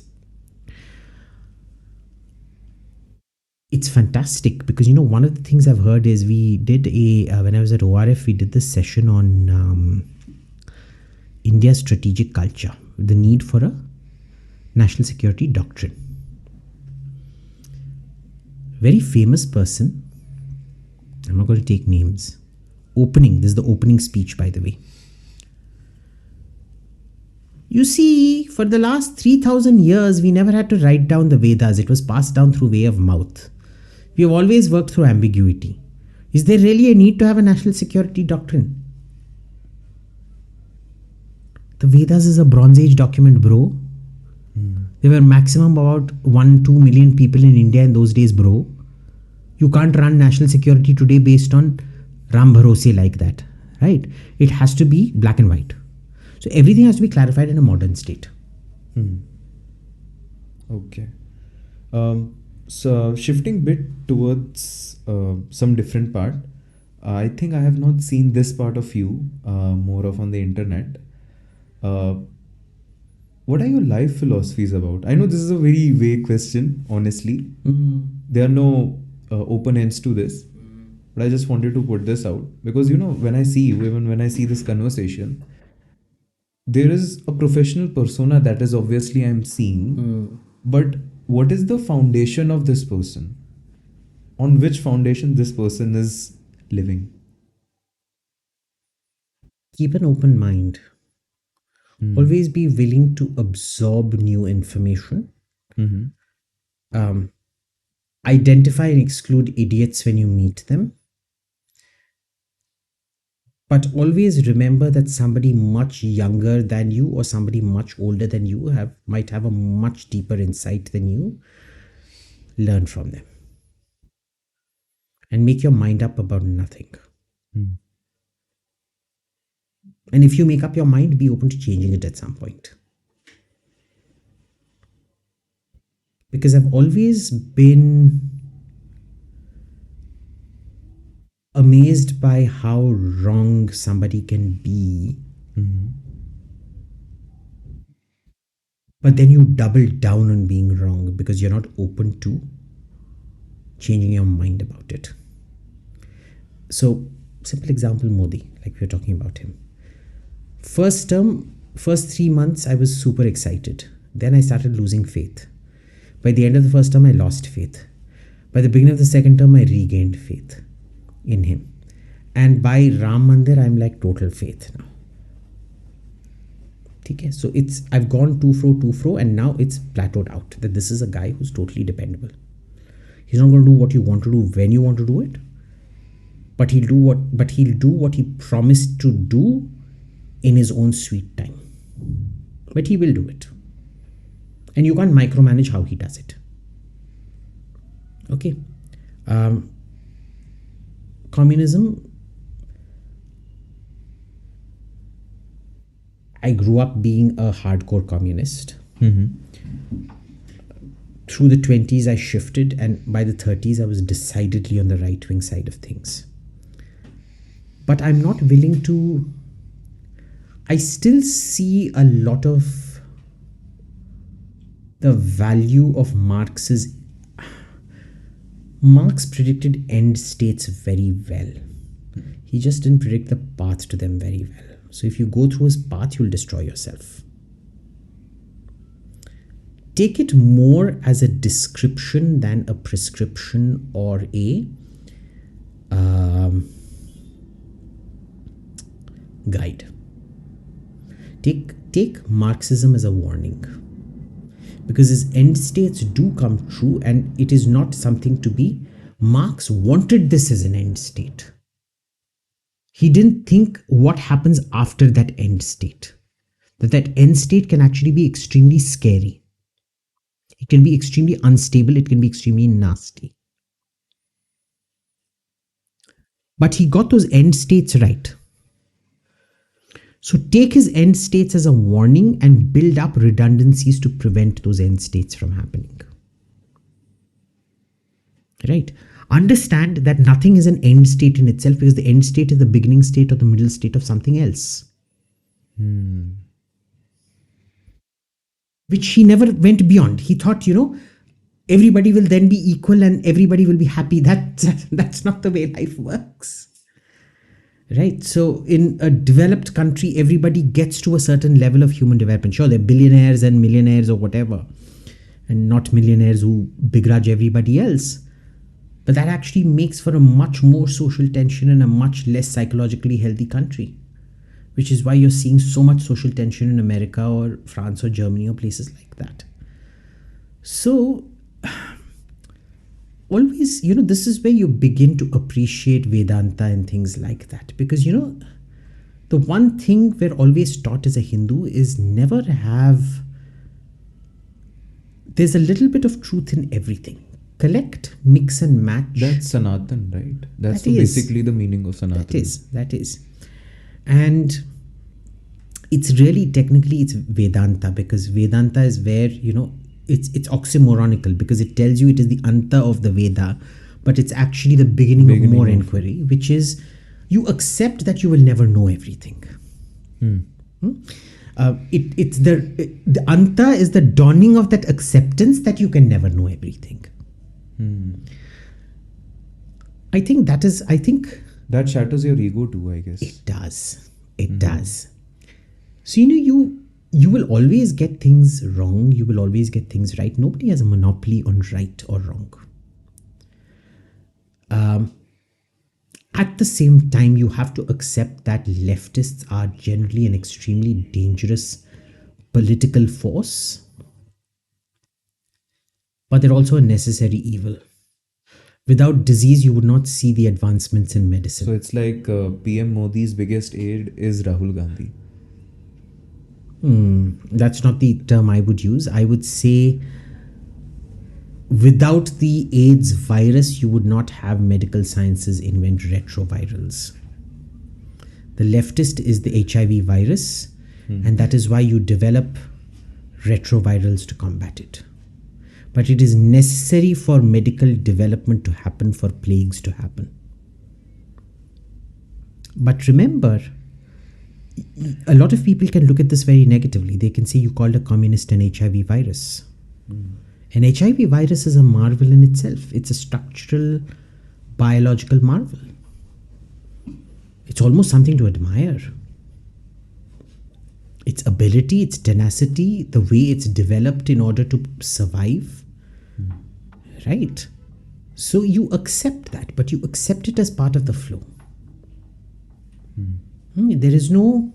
It's fantastic because, you know, one of the things I've heard is we did when I was at ORF, we did this session on India's strategic culture, the need for a national security doctrine. Very famous person, I'm not going to take names, this is the opening speech, by the way. You see, for the last 3,000 years, we never had to write down the Vedas. It was passed down through way of mouth. We have always worked through ambiguity. Is there really a need to have a national security doctrine? The Vedas is a Bronze Age document, bro. There were maximum about 1-2 million people in India in those days, bro. You can't run national security today based on Ram Bharose like that, right? It has to be black and white. So everything has to be clarified in a modern state. Okay. So shifting bit towards some different part, I think I have not seen this part of you more of on the internet. What are your life philosophies about? I know this is a very vague question, honestly. There are no open ends to this, but I just wanted to put this out because, you know, when I see you, even when I see this conversation, there is a professional persona that is obviously I'm seeing, but what is the foundation of this person? On which foundation this person is living? Keep an open mind. Always be willing to absorb new information. Identify and exclude idiots when you meet them. But always remember that somebody much younger than you or somebody much older than you might have a much deeper insight than you. Learn from them. And make your mind up about nothing. And if you make up your mind, be open to changing it at some point. Because I've always been amazed by how wrong somebody can be. But then you double down on being wrong because you're not open to changing your mind about it. So, simple example, Modi, like we were talking about him. First term, first 3 months, I was super excited. Then I started losing faith. By the end of the first term, I lost faith. By the beginning of the second term, I regained faith in him. And by Ram Mandir, I'm like total faith now. Okay, so I've gone to fro, and now it's plateaued out that this is a guy who's totally dependable. He's not going to do what you want to do when you want to do it, but he'll do what he promised to do in his own sweet time. But he will do it, and you can't micromanage how he does it. Okay, communism. I grew up being a hardcore communist. Through the 20s, I shifted, and by the 30s, I was decidedly on the right-wing side of things. But I'm not willing to... I still see a lot of the value of Marx's... Marx predicted end states very well. He just didn't predict the path to them very well. So if you go through his path, you'll destroy yourself. take it more as a description than a prescription or a guide. Take Marxism as a warning, because his end states do come true, and it is not something to be. Marx wanted this as an end state. He didn't think what happens after that end state. That end state can actually be extremely scary. It can be extremely unstable. It can be extremely nasty. But he got those end states right. So take his end states as a warning and build up redundancies to prevent those end states from happening. Right? Understand that nothing is an end state in itself, because the end state is the beginning state or the middle state of something else. Which he never went beyond. He thought, everybody will then be equal and everybody will be happy. That's not the way life works. Right? So in a developed country, everybody gets to a certain level of human development. Sure, they're billionaires and millionaires or whatever, and not millionaires who begrudge everybody else. But that actually makes for a much more social tension and a much less psychologically healthy country, which is why you're seeing so much social tension in America or France or Germany or places like that. So always, this is where you begin to appreciate Vedanta and things like that. Because, the one thing we're always taught as a Hindu is never have... There's a little bit of truth in everything. Collect, mix and match. That's Sanatan, right? That's That is. basically the meaning of Sanatan. That is. And it's really, technically, it's Vedanta, because Vedanta is where, it's oxymoronical, because it tells you it is the anta of the Veda, but it's actually the beginning of more inquiry, which is you accept that you will never know everything. It's the anta is the dawning of that acceptance that you can never know everything. I think that shatters your ego too, I guess. It does. So you will always get things wrong. You will always get things right. Nobody has a monopoly on right or wrong. At the same time, you have to accept that leftists are generally an extremely dangerous political force, but they're also a necessary evil. Without disease, you would not see the advancements in medicine. So it's like PM Modi's biggest aid is Rahul Gandhi. That's not the term I would use. I would say without the AIDS virus, you would not have medical sciences invent retrovirals. The leftist is the HIV virus, and that is why you develop retrovirals to combat it. But it is necessary for medical development to happen, for plagues to happen. But remember, a lot of people can look at this very negatively. They can say you called a communist an HIV virus. An HIV virus is a marvel in itself. It's a structural, biological marvel. It's almost something to admire. Its ability, its tenacity, the way it's developed in order to survive. Right? So you accept that, but you accept it as part of the flow. There is no...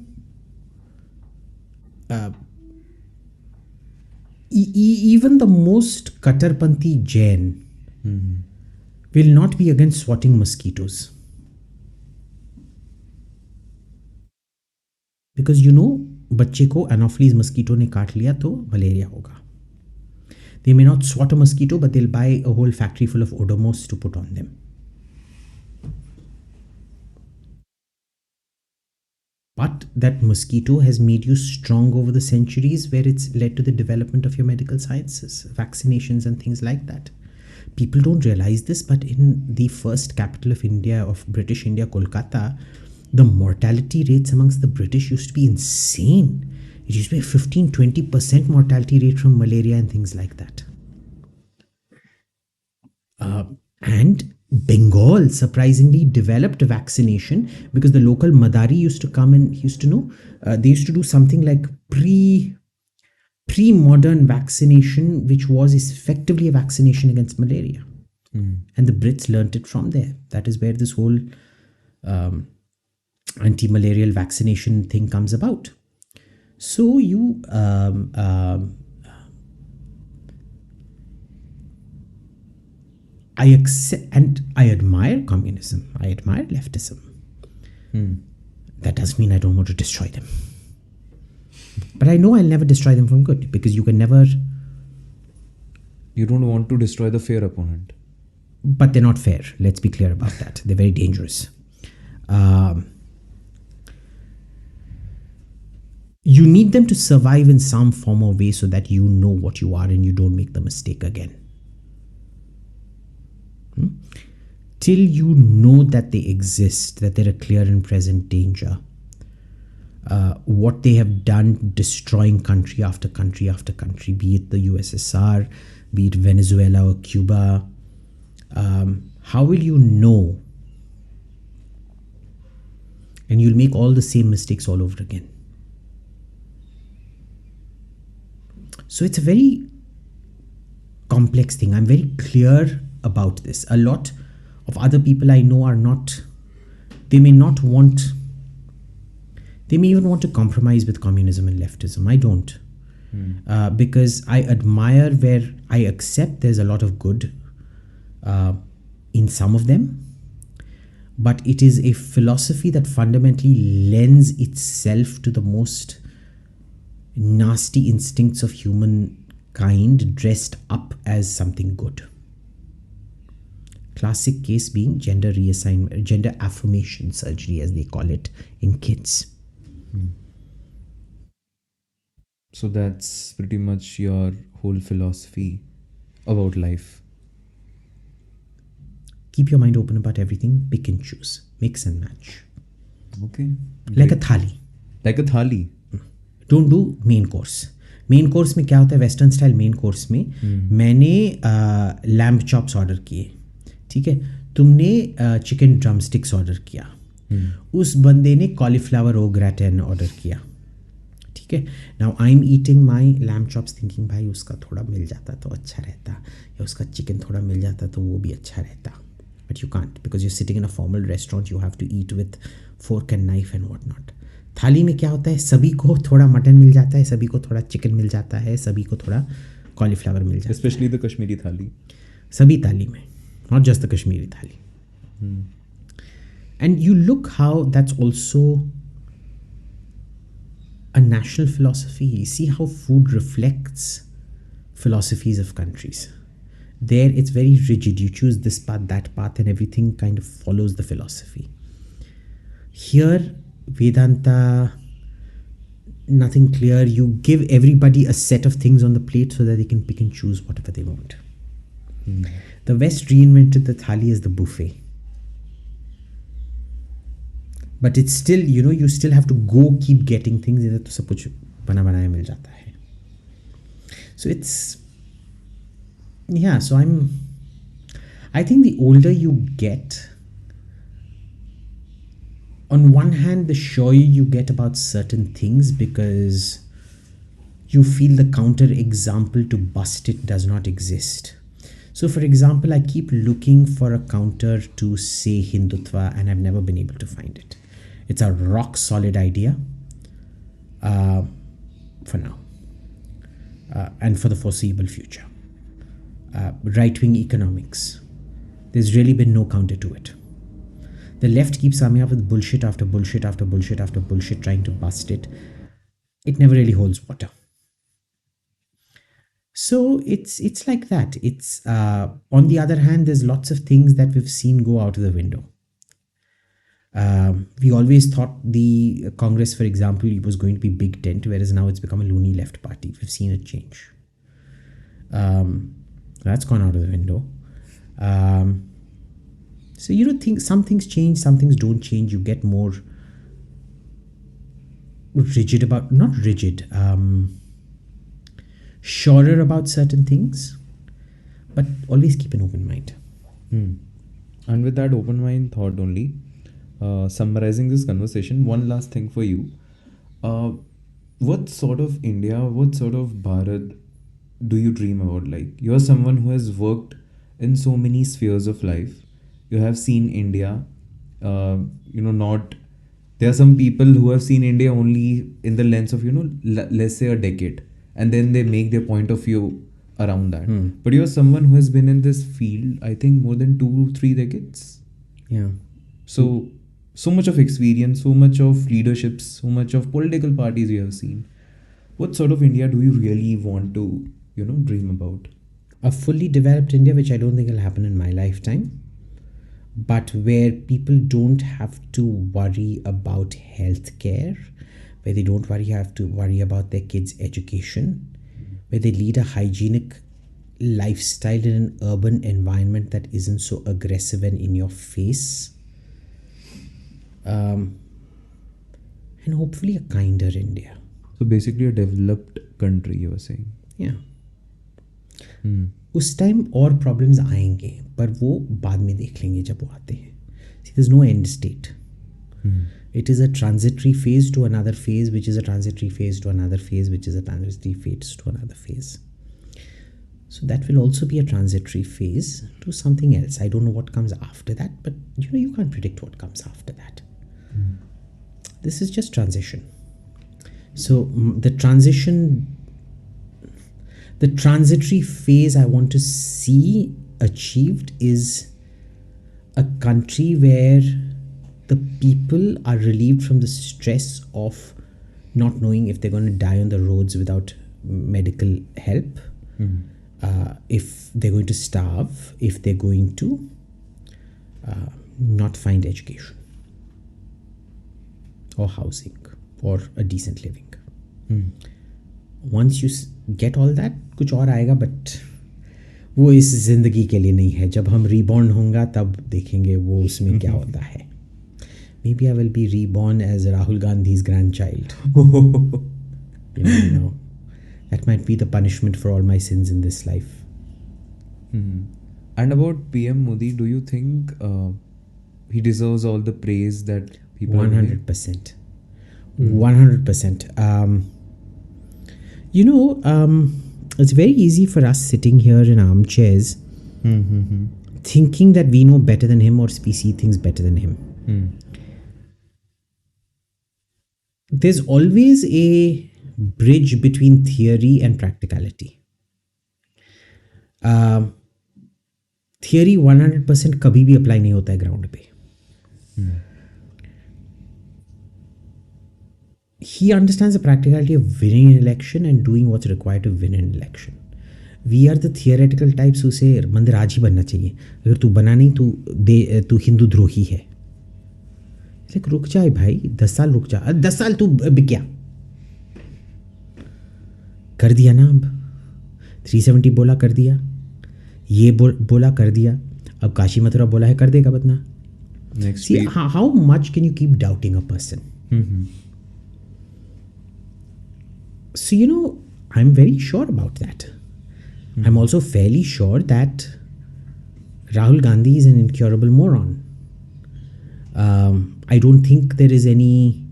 even the most Kattarpanthi Jain will not be against swatting mosquitoes. Because बच्चे को Anopheles mosquito ने काट लिया तो malaria होगा. They may not swat a mosquito, but they'll buy a whole factory full of Odomos to put on them. But that mosquito has made you strong over the centuries, where it's led to the development of your medical sciences, vaccinations and things like that. People don't realize this, but in the first capital of India, of British India, Kolkata, the mortality rates amongst the British used to be insane. It used to be a 15-20% mortality rate from malaria and things like that. And Bengal surprisingly developed vaccination, because the local Madari used to come and used to know. They used to do something like pre-modern vaccination, which was effectively a vaccination against malaria. And the Brits learnt it from there. That is where this whole anti-malarial vaccination thing comes about. So I accept and I admire communism. I admire leftism. That doesn't mean I don't want to destroy them. But I know I'll never destroy them from good, because you can never. You don't want to destroy the fair opponent. But they're not fair. Let's be clear about that. They're very dangerous. You need them to survive in some form or way so that you know what you are and you don't make the mistake again. Till you know that they exist, that they're a clear and present danger, what they have done destroying country after country after country, be it the USSR, be it Venezuela or Cuba, how will you know? And you'll make all the same mistakes all over again. So it's a very complex thing. I'm very clear about this. A lot of other people I know are not, they may even want to compromise with communism and leftism. I don't. Because I admire where I accept there's a lot of good in some of them, but it is a philosophy that fundamentally lends itself to the most nasty instincts of humankind dressed up as something good. Classic case being gender reassignment, gender affirmation surgery, as they call it in kids. So that's pretty much your whole philosophy about life. Keep your mind open about everything, pick and choose, mix and match. Okay. Like a thali. Like a thali. Don't do main course. Main course में क्या होता है, western style main course में मैंने lamb chops order किए, ठीक है, तुमने चिकन ड्रम स्टिक्स ऑर्डर किया, उस बंदे ने कॉलीफ्लावर ओ ग्रेटन ऑर्डर किया, ठीक है. Now I am eating my lamb chops thinking भाई उसका थोड़ा मिल जाता तो अच्छा रहता, या उसका चिकन थोड़ा मिल जाता तो वो भी अच्छा रहता. But you can't, because you're sitting in a formal restaurant, you have to eat with fork and knife and what not. थाली में क्या होता है, सभी को थोड़ा मटन मिल जाता है, सभी को थोड़ा चिकन मिल जाता है, सभी को थोड़ा कॉलीफ्लावर मिल जाता है. Especially the Kashmiri thali. सभी थाली में, not just the Kashmiri thali. And you look how that's also a national philosophy. You see how food reflects philosophies of countries. There it's very rigid. You choose this path, that path, and everything kind of follows the philosophy. Here, Vedanta, nothing clear. You give everybody a set of things on the plate so that they can pick and choose whatever they want. The West reinvented the thali as the buffet. But it's still, you still have to go keep getting things. इधर तो सब कुछ बना बनाया मिल जाता है. So it's, yeah, so I think the older you get, on one hand, the surer you get about certain things because you feel the counter example to bust it does not exist. So for example, I keep looking for a counter to say Hindutva and I've never been able to find it. It's a rock solid idea for now and for the foreseeable future. Right-wing economics. There's really been no counter to it. The left keeps coming up with bullshit after bullshit after bullshit after bullshit trying to bust it. It never really holds water. So it's like that. It's on the other hand, there's lots of things that we've seen go out of the window. We always thought the Congress, for example, was going to be big tent, whereas now it's become a loony left party. We've seen a change. That's gone out of the window. So some things change, some things don't change. You get more rigid about, not rigid, surer about certain things, but always keep an open mind. And with that open mind thought only, summarizing this conversation, one last thing for you. what sort of India, what sort of Bharat do you dream about? Like, you're someone who has worked in so many spheres of life. You have seen India, not. There are some people who have seen India only in the lens of, let's say a decade, and then they make their point of view around that. But you're someone who has been in this field, I think, more than 2-3 decades. Yeah. So much of experience, so much of leaderships, so much of political parties you have seen. What sort of India do you really want to, dream about? A fully developed India, which I don't think will happen in my lifetime, but where people don't have to worry about healthcare, where they don't have to worry about their kids' education, where they lead a hygienic lifestyle in an urban environment that isn't so aggressive and in your face. And hopefully a kinder India. So basically a developed country, you were saying. Yeah. उस time और problems आएंगे, पर वो बाद में देख लेंगे जब वो आते हैं. See, there's no end state. It is a transitory phase to another phase, which is a transitory phase to another phase, which is a transitory phase to another phase. So that will also be a transitory phase to something else. I don't know what comes after that, but you can't predict what comes after that. This is just transition. So the transitory phase I want to see achieved is a country where the people are relieved from the stress of not knowing if they're going to die on the roads without medical help, if they're going to starve, if they're going to not find education or housing or a decent living. Once you get all that, कुछ और आएगा, but वो इस ज़िंदगी के लिए नहीं है. जब हम रीबॉर्न होंगे तब देखेंगे वो उसमें क्या होता है. Maybe I will be reborn as Rahul Gandhi's grandchild. You know, that might be the punishment for all my sins in this life. And about PM Modi, do you think he deserves all the praise that people 100%. 100%. It's very easy for us sitting here in armchairs thinking that we know better than him or we see things better than him. There's always a bridge between theory and practicality. Theory 100% कभी भी apply नहीं होता है ground पे. He understands the practicality of winning an election and doing what's required to win an election. We are the theoretical types who say मंदिराज ही बनना चाहिए. अगर तू बना नहीं तू हिंदू द्रोही है. Like, रुक जाए भाई, 10 साल रुक जा. 10 साल तू क्या कर दिया ना. अब 370 बोला कर दिया, ये बोला कर दिया, अब काशी मथुरा बोला है कर देगा बदना. See, how much can you keep doubting a person? So, I'm very sure about that. I'm also fairly sure that Rahul Gandhi is an incurable moron. I don't think there is any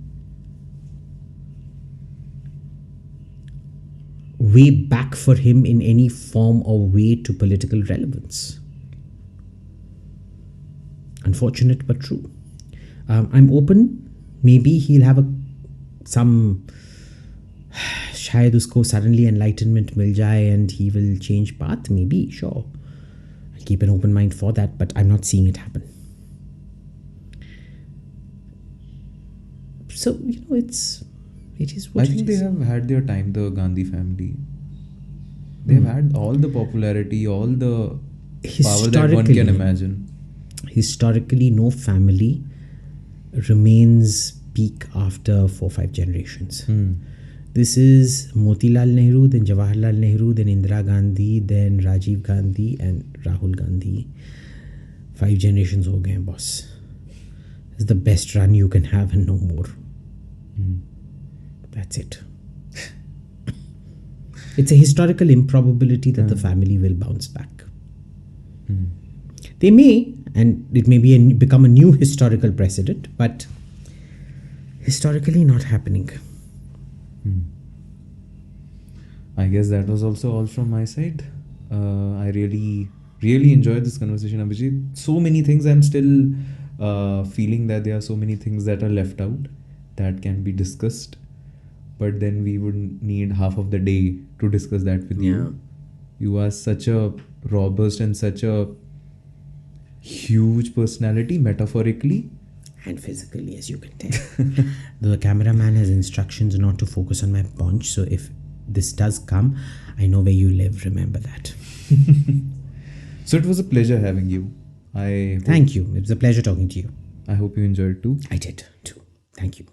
way back for him in any form or way to political relevance. Unfortunate but true. I'm open. Maybe he'll have some शायद उसको suddenly enlightenment मिल जाए and he will change path. Maybe, sure. I'll keep an open mind for that, but I'm not seeing it happen. So, it is what I think they have had their time, the Gandhi family. They've had all the popularity, all the power that one can imagine. Historically, no family remains peak after 4-5 generations. This is Motilal Nehru, then Jawaharlal Nehru, then Indira Gandhi, then Rajiv Gandhi and Rahul Gandhi. 5 generations ho gaye, boss. It's the best run you can have and no more. That's it. It's a historical improbability that the family will bounce back. They may, and it may become a new historical precedent, but historically not happening. I guess that was also all from my side. I really enjoyed this conversation, Abhijit. So many things I'm still feeling that there are so many things that are left out that can be discussed. But then we would need half of the day to discuss that with you. You are such a robust and such a huge personality, metaphorically. And physically, as you can tell. The cameraman has instructions not to focus on my paunch, so if this does come, I know where you live, remember that. So it was a pleasure having you. Thank you. It was a pleasure talking to you. I hope you enjoyed too. I did too. Thank you.